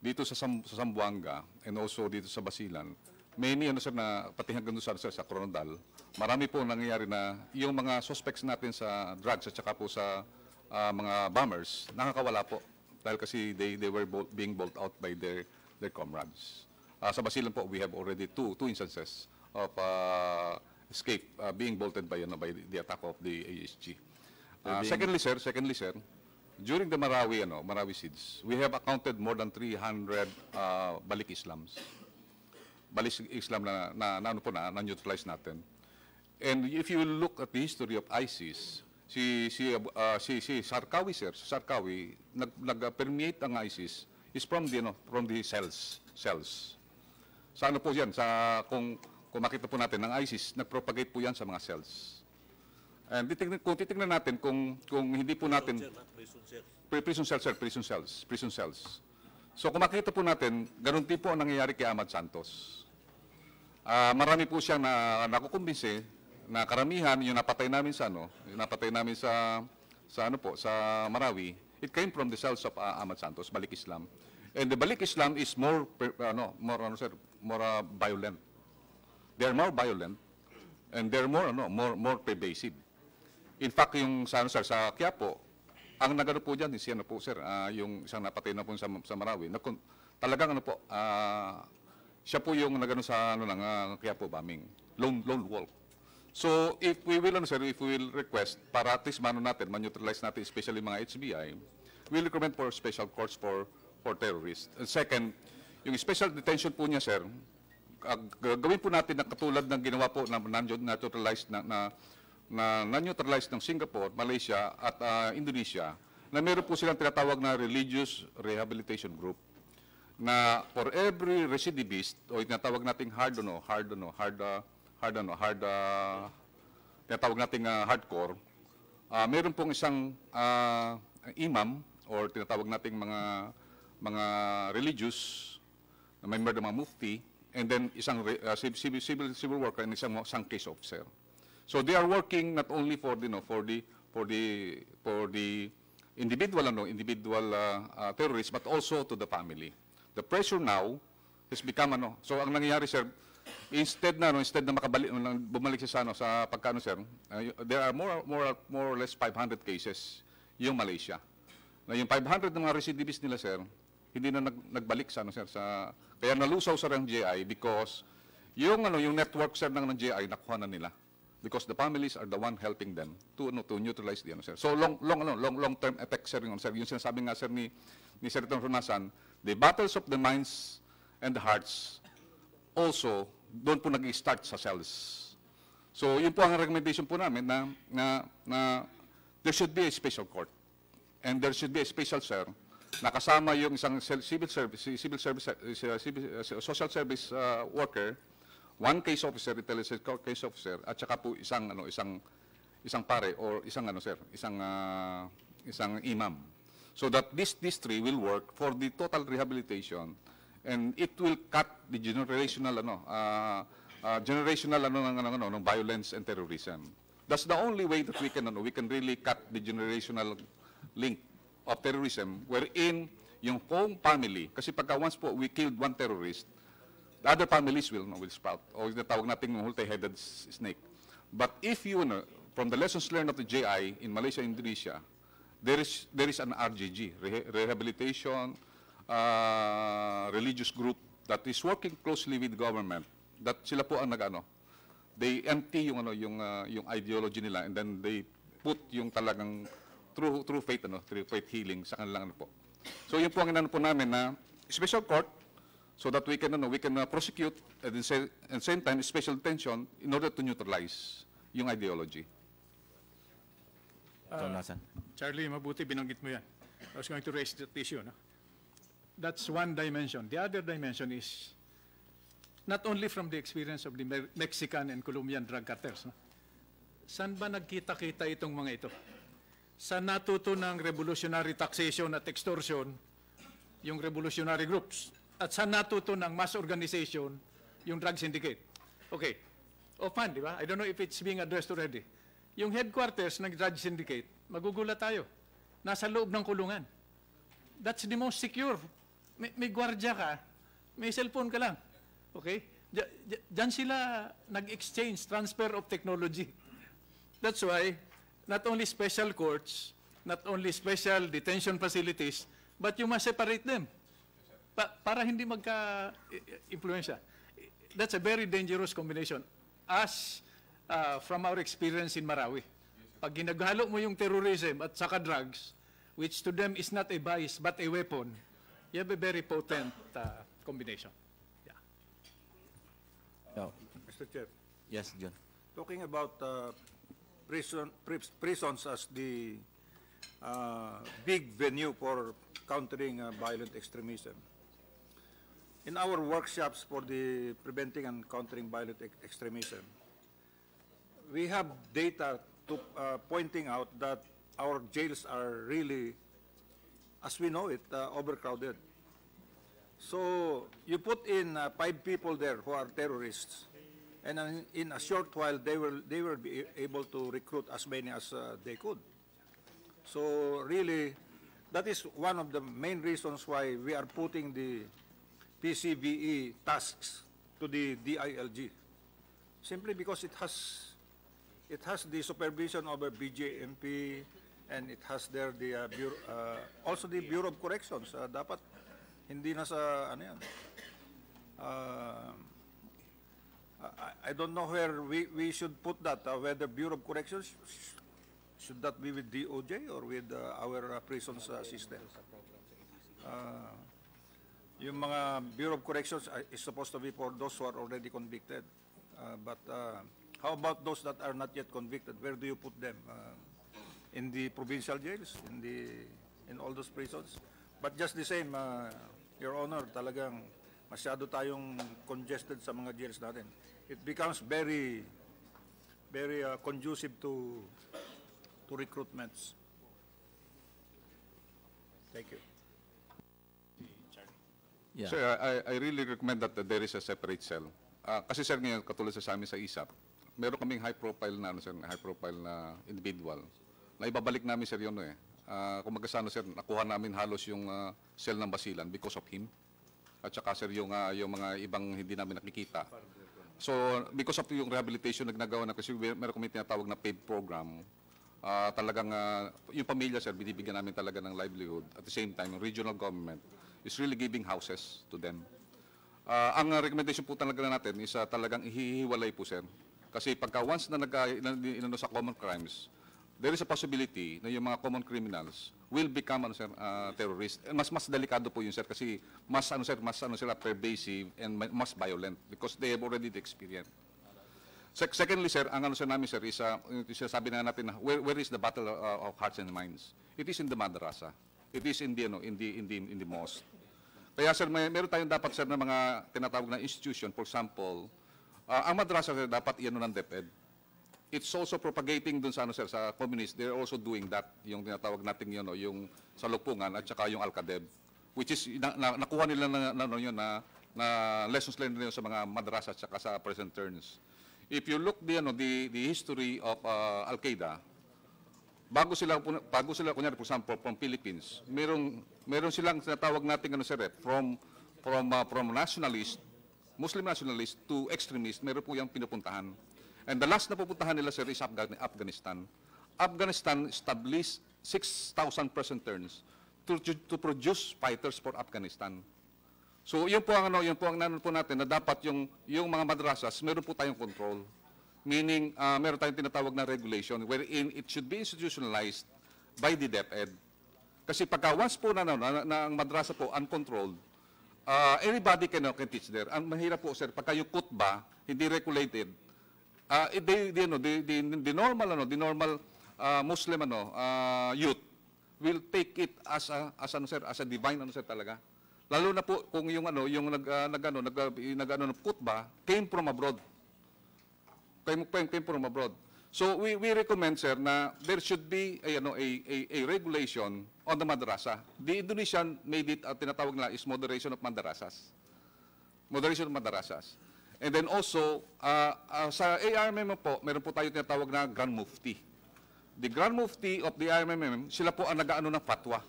dito sa Zamboanga and also dito sa Basilan, many sir na pati hanggang doon sa Coronadal, marami po nangyayari na yung mga suspects natin sa drugs at saka po sa mga bombers, nakakawala po. Dahil kasi they were being bought out by their comrades. Sa Basilan po, we have already two instances of escape being bolted by the attack of the ASG. Secondly, sir, during the Marawi siege, we have accounted more than 300 balik Islams. Balik Islam na neutralize natin. And if you look at the history of ISIS, si Sarkawi, sir, nag-permeate ang ISIS is from the cells. Sa po yan, kung makita po natin, ang ISIS, nag-propagate po yan sa mga cells. And kung titignan natin, kung hindi po natin... Prison cells. So kung makita po natin, ganun din po ang nangyayari kay Ahmad Santos. Marami po siyang nakukumbinse na karamihan yung napatay namin sa Marawi, it came from the cells of Ahmad Santos, Balik Islam. And the Balik Islam is more violent. They are more violent and they're more pervasive. In fact, yung sa Quiapo, ang nagano po diyan is yung isang napatay na po sa Marawi. Talagang siya po yung nagano sa Quiapo bombing, lone wolf. So if we will, sir, if we will request, para at least man-neutralize natin, especially mga HBI, we'll recommend for special courts for terrorists. And second, yung special detention po niya, sir, gawin po natin na katulad ng ginawa po na non-neutralized ng Singapore, Malaysia, at Indonesia, na meron po silang tinatawag na religious rehabilitation group, na for every recidivist, o tinatawag nating tinatawag nating hardcore, meron pong isang imam, or tinatawag nating mga religious, na member ng mga mufti, and then isang civil worker and isang case officer. So they are working not only for the individual terrorists, but also to the family. The pressure now has become so ang nangyayari, sir, instead na bumalik siya sa pagkano, sir, there are more or less 500 cases yung Malaysia. Na yung 500 ng mga recidivists nila, sir, hindi na nagbalik sa sir, kaya nalusaw sa ng GI because yung network, sir, ng GI nakuha na nila, because the families are the one helping them to neutralize the sir. So long term effect, sir, sir, yung sinasabi nga, sir, ni Senator Honasan, the battles of the minds and the hearts also doon po nag-start sa cells. So yun po ang recommendation po namin na there should be a special court, and there should be a special, sir, na kasama yung isang social service worker, one case officer, intelligence case officer, at saka po isang pare or isang imam. So that these three will work for the total rehabilitation, and it will cut the generational ng violence and terrorism. That's the only way that we can really cut the generational link of terrorism, wherein yung home family, kasi pagka once po we killed one terrorist, the other families will sprout, o tawag nating multi-headed snake. But if you from the lessons learned of the JI in Malaysia and Indonesia, there is an RGG, Rehabilitation religious group that is working closely with government, that sila po ang they empty yung ideology nila, and then they put yung talagang true faith healing sa kanilang po. So yun po ang po namin na special court, so that we can prosecute at the same time special detention in order to neutralize yung ideology. Charlie, mabuti binanggit mo yan. I was going to raise that issue. No? That's one dimension. The other dimension is not only from the experience of the Mexican and Colombian drug cartels. No? Saan ba nagkita-kita itong mga ito? Sa natuto ng revolutionary taxation at extortion, yung revolutionary groups, at sa natuto ng mass organization, yung drug syndicate. Okay. Offhand, di ba? I don't know if it's being addressed already. Yung headquarters ng drug syndicate, magugulat tayo. Nasa loob ng kulungan. That's the most secure. May gwardiya ka, may cellphone ka lang. Okay? Diyan sila nag-exchange, transfer of technology. That's why, not only special courts, not only special detention facilities, but you must separate them para hindi magka-influensya. That's a very dangerous combination. As from our experience in Marawi, pag ginaghalo mo yung terrorism at saka drugs, which to them is not a vice but a weapon, you have a very potent combination. Yeah. No. Mr. Chair. Yes, John. Talking about prisons as the big venue for countering violent extremism. In our workshops for the preventing and countering violent extremism, we have data to pointing out that our jails are really, as we know it, overcrowded. So you put in 5 people there who are terrorists, and in a short while they will be able to recruit as many as they could. So really, that is one of the main reasons why we are putting the PCVE tasks to the DILG, simply because it has the supervision over BJMP, and it has there the also the Bureau of Corrections. Dapat hindi na sa I don't know where we should put that, whether Bureau of Corrections, should that be with DOJ or with our prisons system? Yung mga Bureau of Corrections is supposed to be for those who are already convicted. But how about those that are not yet convicted? Where do you put them? In the provincial jails? In all those prisons? But just the same, Your Honor, talagang masyado tayong congested sa mga jails natin. It becomes very conducive to recruitments. Thank you. Yeah. Sir, I really recommend that there is a separate cell. Kasi sir, ngayon, katulad sa amin sa ISAP, meron kaming high profile na individual na ibabalik namin sir yun kung magkasano sir, nakuha namin halos yung cell ng Basilan because of him. At saka sir, yung mga ibang hindi namin nakikita. So, because of yung rehabilitation na ginagawa na, kasi meron kami tinatawag na paid program, talagang yung pamilya sir, binibigyan namin talaga ng livelihood. At the same time, yung regional government is really giving houses to them. Ang recommendation po talaga natin is talagang ihihiwalay po sir. Kasi pagka once na inano sa common crimes, there is a possibility na yung mga common criminals will become terrorist. Mas delikado po yun sir kasi mas sila pervasive and mas violent because they have already the experience. Secondly sir, ang namin sir is sabi na natin na where is the battle of hearts and minds? It is in the madrasa. It is in the mosque. Kaya sir, meron tayong dapat sir na mga tinatawag na institution. For example, ang madrasa sir dapat iano ng DepEd. It's also propagating dun sa sa communists. They're also doing that, yung tinatawag natin yung sa Lupungan at saka yung Al-Qadeb, which is nakuha nila na lessons learned nila sa mga madrasa at saka sa present turns. If you look the history of Al-Qaeda, bago sila kunyari for example from Philippines, meron silang tinatawag natin from nationalist, Muslim nationalist to extremist, meron po yung pinupuntahan. And the last na pupuntahan nila sir is Afghanistan. Afghanistan established 6,000 present turns to produce fighters for Afghanistan. So yun po ang nanon po natin na dapat yung mga madrasas meron po tayong control. Meaning meron tayong tinatawag na regulation wherein it should be institutionalized by the DepEd. Kasi pagka once po na ang madrasa po uncontrolled, anybody can teach there. Ang mahirap po sir, pagka yung khutbah hindi regulated, the normal Muslim youth will take it as a divine talaga. Lalo na po kung yung ng khutbah came from abroad. Came from abroad. So we recommend sir na there should be a regulation on the madrasa. The Indonesian made it tinatawag nila is moderation of madrasas. Moderation of madrasas. And then also, sa ARMM po, meron po tayo tinatawag na Grand Mufti. The Grand Mufti of the ARMM, sila po ang nag-ano ng fatwa.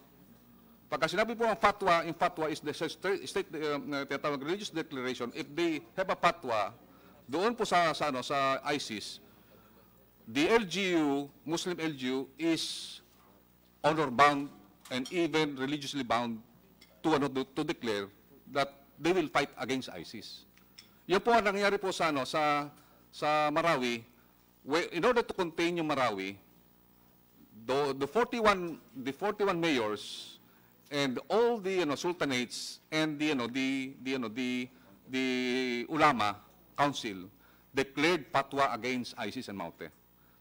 Pagka sinabi po ang fatwa, yung fatwa is the state tinatawag religious declaration. If they have a fatwa, doon po sa ISIS, the LGU, Muslim LGU, is honor-bound and even religiously bound to declare that they will fight against ISIS. Yan po ang nangyari po sa Marawi. In order to contain yung Marawi, the 41 mayors and all the sultanates and the ulama council declared fatwa against ISIS and Maute.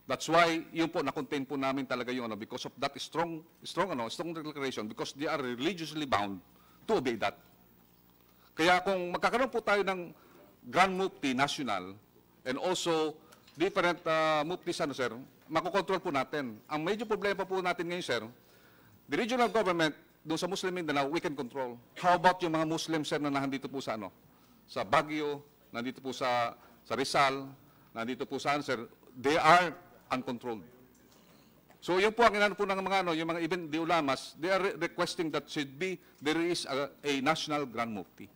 That's why yun po na-contain po namin talaga yung because of that strong declaration because they are religiously bound to obey that. Kaya kung magkakaroon po tayo ng Grand Mufti National and also different muftis sir, makokontrol po natin. Ang major problema po natin ngayon sir, the regional government doon sa Muslim Mindanao, we can control. How about yung mga Muslim sir na nandito po sa sa Baguio, nandito po sa Rizal, nandito po sa sir, they are uncontrolled. So yun po ang inano po ng mga yung mga even the ulamas, they are requesting that there is a national Grand Mufti.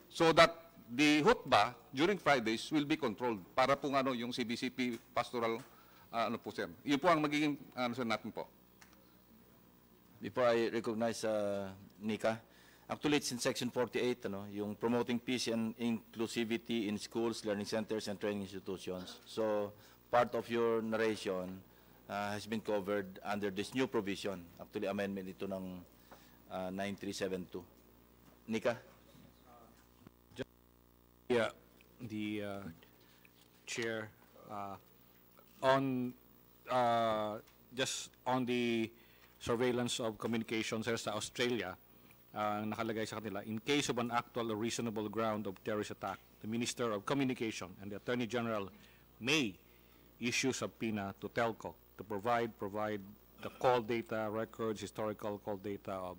So that the khutbah during Fridays will be controlled para po yung CBCP pastoral po sir. Yun po ang magiging sir natin po. Before I recognize Nika, Actually, it's in Section 48, yung promoting peace and inclusivity in schools, learning centers, and training institutions. So, part of your narration has been covered under this new provision. Actually, amendment ito ng 9372. Nika? Yeah, the chair, on just on the surveillance of communications sa Australia, nakalagay sa kanila, in case of an actual or reasonable ground of terrorist attack, the Minister of Communication and the Attorney General may issue subpoena to telco to provide the call data records, historical call data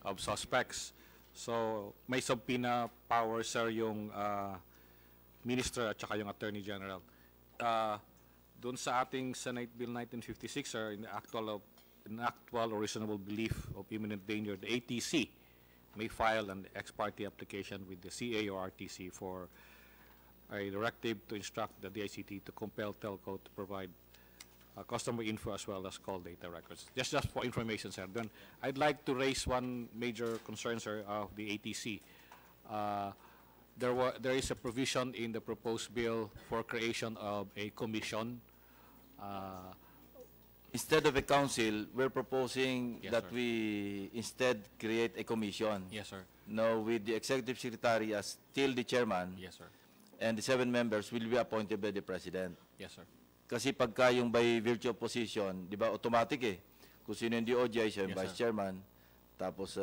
of suspects. So, may subpoena power, sir, yung Minister at saka yung Attorney General. Doon sa ating Senate Bill 1956, sir, in the actual or reasonable belief of imminent danger, the ATC may file an ex parte application with the CA or RTC for a directive to instruct the DICT to compel telco to provide customer info as well as call data records. Just for information, sir. Then I'd like to raise one major concern, sir, of the ATC. There is a provision in the proposed bill for creation of a commission. Instead of a council, we're proposing Yes, that sir. we instead create a commission. Yes, sir. Now, with the executive secretary as still the chairman, Yes, sir. and the 7 members will be appointed by the president. Yes, sir. Kasi pagka yung by virtue of position, di ba, automatic eh. Kung sino yung DOJ, siya yung Yes, vice sir. chairman. Tapos,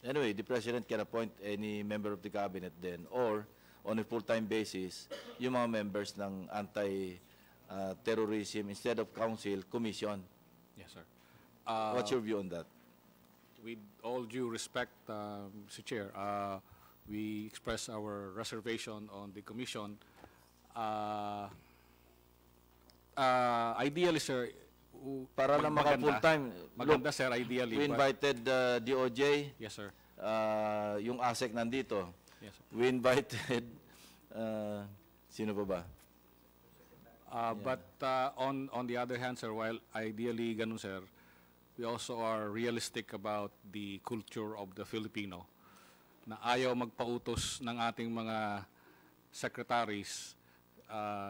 anyway, the president can appoint any member of the cabinet then, or on a full-time basis, yung mga members ng anti-terrorism, instead of council, commission. Yes, sir. What's your view on that? With all due respect, Mr. Chair, we express our reservation on the commission. Ideally, sir, Para lang maka full-time. Maganda, sir, ideally. We invited DOJ. Yes, sir. Yung ASEC nandito. Yes, sir. We invited, sino pa ba? But on the other hand, sir, while ideally ganun, sir, we also are realistic about the culture of the Filipino na ayaw magpautos ng ating mga secretaries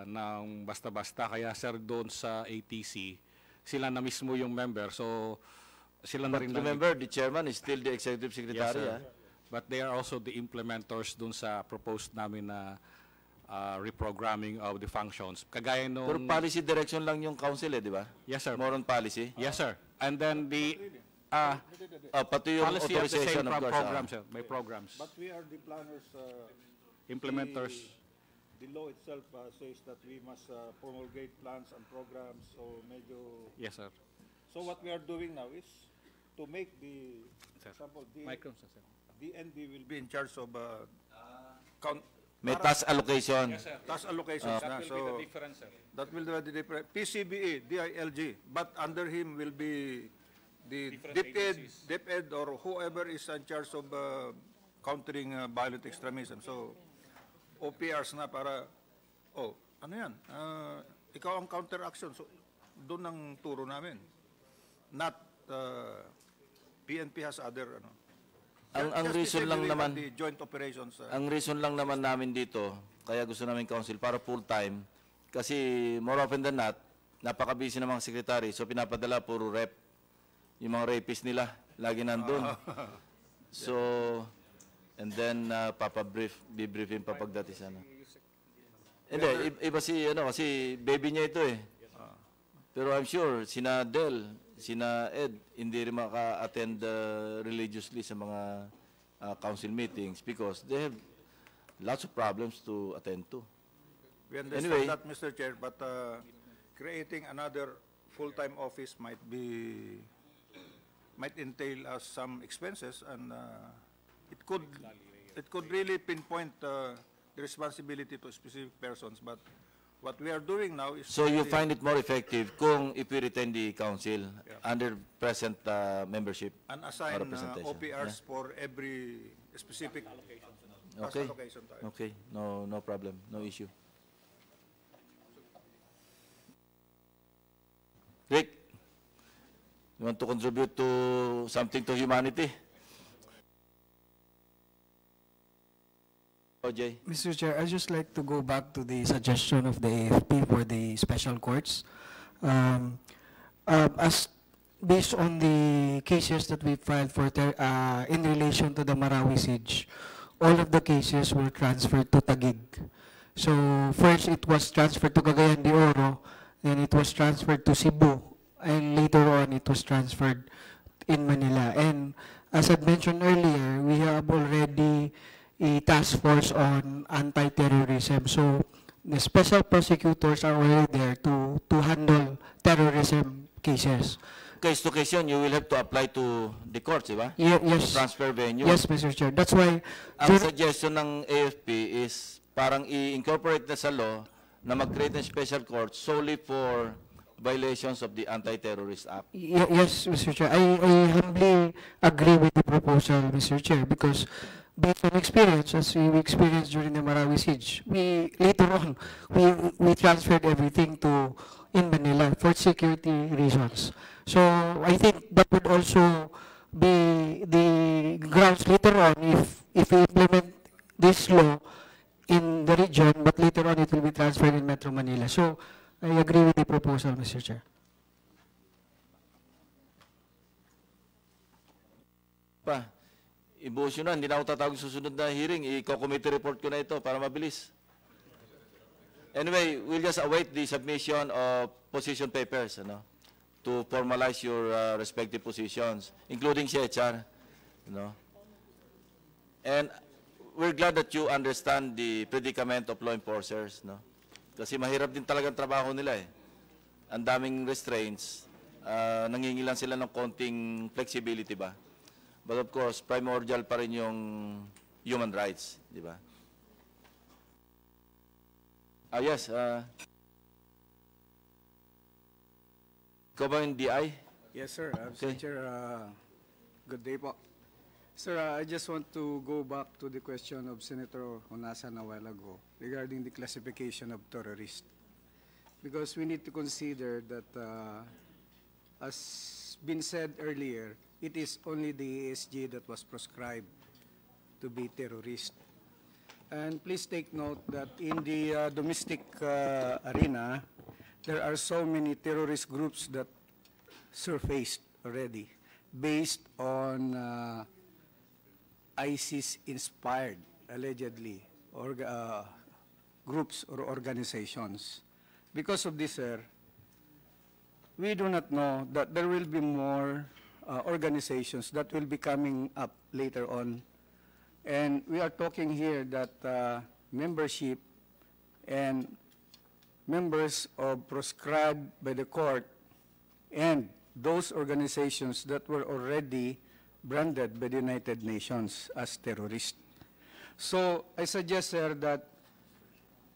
ng basta-basta. Kaya, sir, doon sa ATC, sila na mismo yung member. So, sila na But rin remember, the chairman is still the executive Yes, secretary. sir. But they are also the implementors dun sa proposed namin na reprogramming of the functions. Kagaya nung... Pero policy direction lang yung council di ba? Yes, sir. More on policy. Yes, sir. And then the pati yung policy at the authorization same of course. programs, sir. May programs. But we are the planners. Implementers. The law itself says that we must promulgate plans and programs. So medyo. Yes, sir. So what we are doing now is to make the, Sir. example, Microphone, sir. DND will be in charge of May task allocation. Yes, sir. task allocations. That na. will So be the difference, sir. that will be the difference. PCBE, DILG, but under him will be the Different agencies. DepEd or whoever is in charge of countering violent extremism. So, OPRs na para, ano yan, ikaw ang counteraction. So, doon ang turo namin. Not, PNP has other, Ang Just reason lang basically naman, the joint operations. ang reason lang naman namin dito, kaya gusto namin council para full-time, kasi more often than not, napaka-busy ng mga secretary, so pinapadala puro rep. Yung mga rapist nila, lagi nandun. So, and then debriefing pa pagdating sana. Hindi, iba kasi baby niya ito eh. Pero I'm sure, sina Del, sina Ed, hindi rin maka-attend religiously sa mga council meetings because they have lots of problems to attend to. We understand Anyway. that, Mr. Chair, but creating another full-time office might entail some expenses, and it could really pinpoint the responsibility to specific persons. But what we are doing now is So you find it more effective kung if we retain the council under present membership and or assign representation. OPRs for every specific task Okay. allocation tayo. Okay, no problem, no issue. Rick, You want to contribute to something to humanity? OJ? Mr. Chair, I'd just like to go back to the suggestion of the AFP for the special courts. As based on the cases that we filed for in relation to the Marawi siege, all of the cases were transferred to Taguig. So first it was transferred to Cagayan de Oro, then it was transferred to Cebu, and later on it was transferred in Manila. And as I mentioned earlier, we have already a task force on anti-terrorism. So the special prosecutors are already there to handle terrorism cases. Case to case yun, you will have to apply to the courts, di ba? Yes. Transfer venue. Yes, Mr. Chair. That's why... Ang suggestion ng AFP is parang i-incorporate na sa law na mag-create ng special court solely for violations of the Anti-Terrorist Act. Yes, Mr. Chair. I humbly agree with the proposal, Mr. Chair, because based on experience, as we experienced during the Marawi siege, later on, we transferred everything in Manila for security reasons. So I think that would also be the grounds later on if we implement this law in the region, but later on it will be transferred in Metro Manila. So I agree with the proposal, Mr. Chair. Ibuhos nyo na, hindi na ako tatawag susunod na hearing, i-committee report ko na ito para mabilis. Anyway, we'll just await the submission of position papers, to formalize your respective positions, including si HR, And we're glad that you understand the predicament of law enforcers, Kasi mahirap din talagang trabaho nila eh. Ang daming restraints, nangingilan sila ng konting flexibility ba? But of course, primordial pa rin yung human rights, di ba? Yes. Ikaw ba yung DI? Yes, sir. Mr. Chair, good day po. Sir, I just want to go back to the question of Senator Honasan a while ago regarding the classification of terrorists. Because we need to consider that, as been said earlier, it is only the ESG that was prescribed to be terrorist. And please take note that in the domestic arena, there are so many terrorist groups that surfaced already based on ISIS-inspired, allegedly, groups or organizations. Because of this, sir, we do not know that there will be more organizations that will be coming up later on. And we are talking here that membership and members of proscribed by the court and those organizations that were already branded by the United Nations as terrorists. So I suggest, sir, that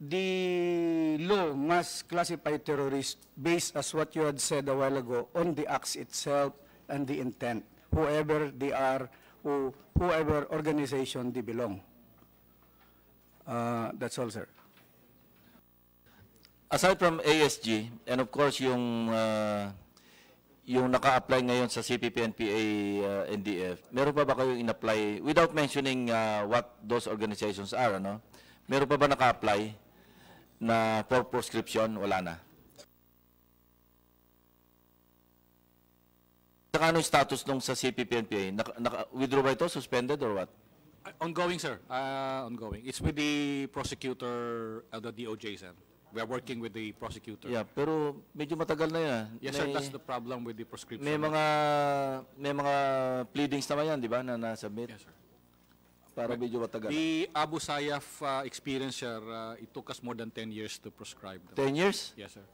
the law must classify terrorists based, as what you had said a while ago, on the acts itself and the intent, whoever they are, whoever organization they belong. That's all, sir. Aside from ASG, and of course yung naka-apply ngayon sa CPP, NPA, NDF, meron pa ba kayong in-apply, without mentioning what those organizations are, meron pa ba naka-apply na for prescription? Wala na. Saka ano yung status nung sa CPP, NPA? Withdraw ba ito? Suspended or what? Ongoing, sir. Ongoing. It's with the prosecutor of the DOJ, sir. We are working with the prosecutor. Yeah, pero medyo matagal na yan. Yes, sir, that's the problem with the prescription. May mga pleadings naman yan, di ba, na na-submit? Yes, sir. Para medyo matagal. The Abu Sayyaf experience, sir, it took us more than 10 years to prescribe them. 10 years? Yes, sir.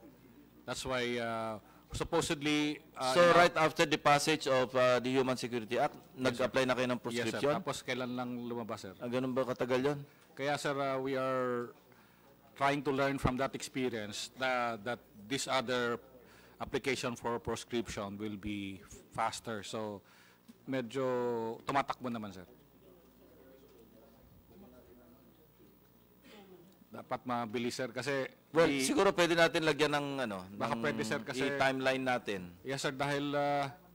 That's why supposedly... so right after the passage of the Human Security Act, nag-apply na kayo ng prescription? Yes, sir. Tapos kailan lang lumabas, sir? Ganun ba katagal yun? Kaya, sir, we are trying to learn from that experience that this other application for prescription will be faster. So, medyo tumatakbo naman, sir. Dapat mabilis, sir, kasi... Well, siguro pwede natin lagyan ng, baka pwede, sir, kasi... i-timeline natin. Yes, sir, dahil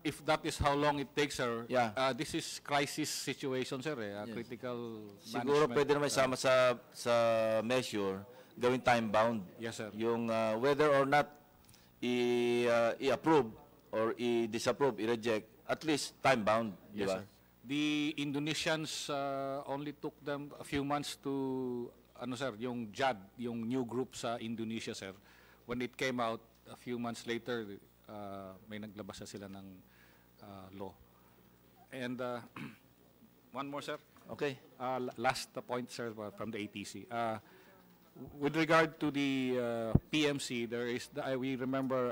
if that is how long it takes, sir, Yeah. This is crisis situation, sir, critical Siguro management. pwede naman isama sa measure, gawing time-bound. Yes, sir. Yung whether or not i-approve or i-disapprove, i-reject, at least time-bound, di Yes, ba? sir. The Indonesians only took them a few months to, sir, yung JAD, yung new group sa Indonesia, sir. When it came out, a few months later, may naglabas na sila ng law. And one more, sir. Okay. Last point, sir, from the ATC. With regard to the PMC, there is, we remember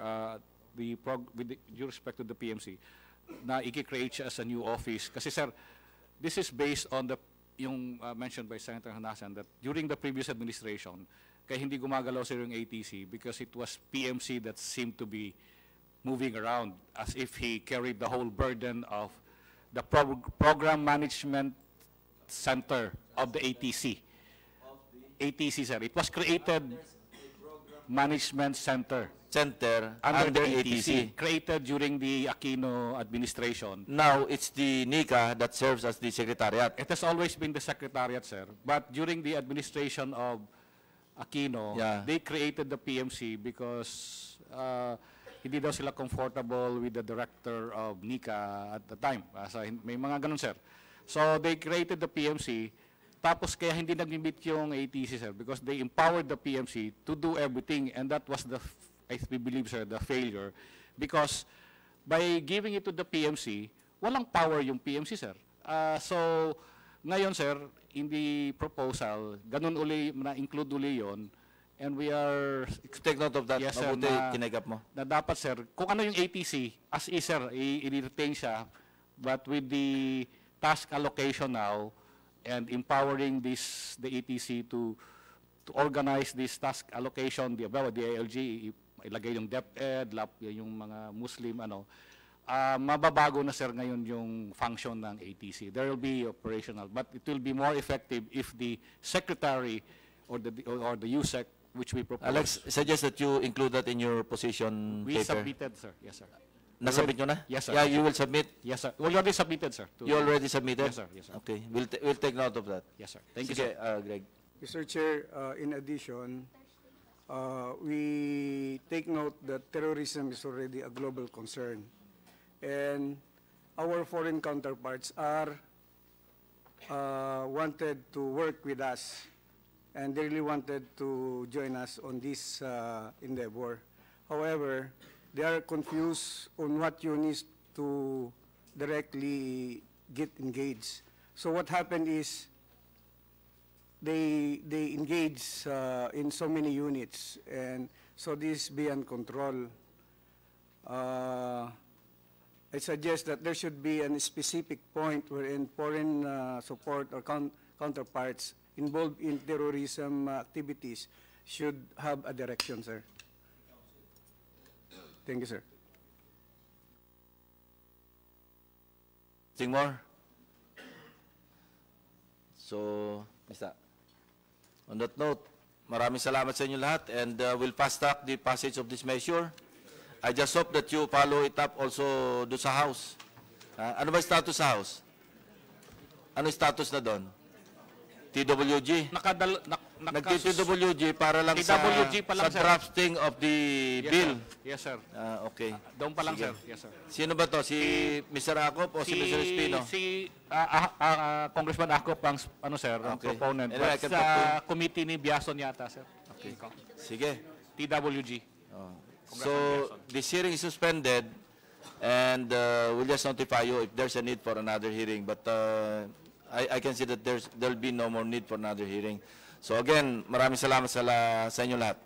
with due respect to the PMC, na i-create siya as a new office. Kasi, sir, this is based on yung mentioned by Senator Hanasan that during the previous administration, kaya hindi gumagalaw sir yung ATC because it was PMC that seemed to be moving around as if he carried the whole burden of the program management center of the ATC. ATC, sir. It was created management center under the ATC, created during the Aquino administration. Now, it's the NICA that serves as the secretariat. It has always been the secretariat, sir. But during the administration of Aquino, they created the PMC because hindi daw sila comfortable with the director of NICA at the time. May mga ganun, sir. So they created the PMC, tapos kaya hindi nag-meet yung ATC, sir, because they empowered the PMC to do everything, and that was I believe, sir, the failure. Because by giving it to the PMC, walang power yung PMC, sir. So ngayon, sir, in the proposal, ganun uli, na-include uli yun, and we are... Take note of that. Yes, sir, Mabuti, kinagap mo. Na dapat, sir, kung ano yung ATC, as is, sir, i-retain siya, but with the task allocation now, and empowering the ATC to organize this task allocation, the ALG, ilagay yung DepEd, yung mga Muslim, mababago na, sir, ngayon yung function ng ATC. There will be operational, but it will be more effective if the secretary or the USEC, which we propose. Alex, suggest that you include that in your position We paper. submitted, sir. Yes, sir. Nasubmit nyo na? Yes, sir. Yeah, you will submit? Yes, sir. We already submitted, sir. You already submitted? Yes, sir. Yes, sir. Okay. We'll take note of that. Yes, sir. Thank you, Sige, sir. Greg. Mr. Chair, in addition, we take note that terrorism is already a global concern. And our foreign counterparts are wanted to work with us, and they really wanted to join us on this endeavor. However, they are confused on what you need to directly get engaged. So what happened is they engage in so many units, and so this is beyond control. I suggest that there should be a specific point wherein foreign support or counterparts involved in terrorism activities should have a direction, sir. Thank you, sir. Anything more? So, Mr. On that note, maraming salamat sa inyo lahat, and we'll fast-track the passage of this measure. I just hope that you follow it up also do sa House. Ano ba status sa House? Ano status na doon? TWG? Nag-TWG para lang sa drafting of the bill. Yes, sir. Okay. Doon pa lang, Sige. sir. Yes, sir. Sino ba to? Si Mr. Acop o si Mr. Espino? Si Congressman Acop ang sir, ang Okay. proponent. Anyway, But sa committee ni Biason yata, sir. Okay. Sige. TWG. So, this hearing is suspended, and we'll just notify you if there's a need for another hearing. But I can see that there'll be no more need for another hearing. So again, maraming salamat sa inyo lahat.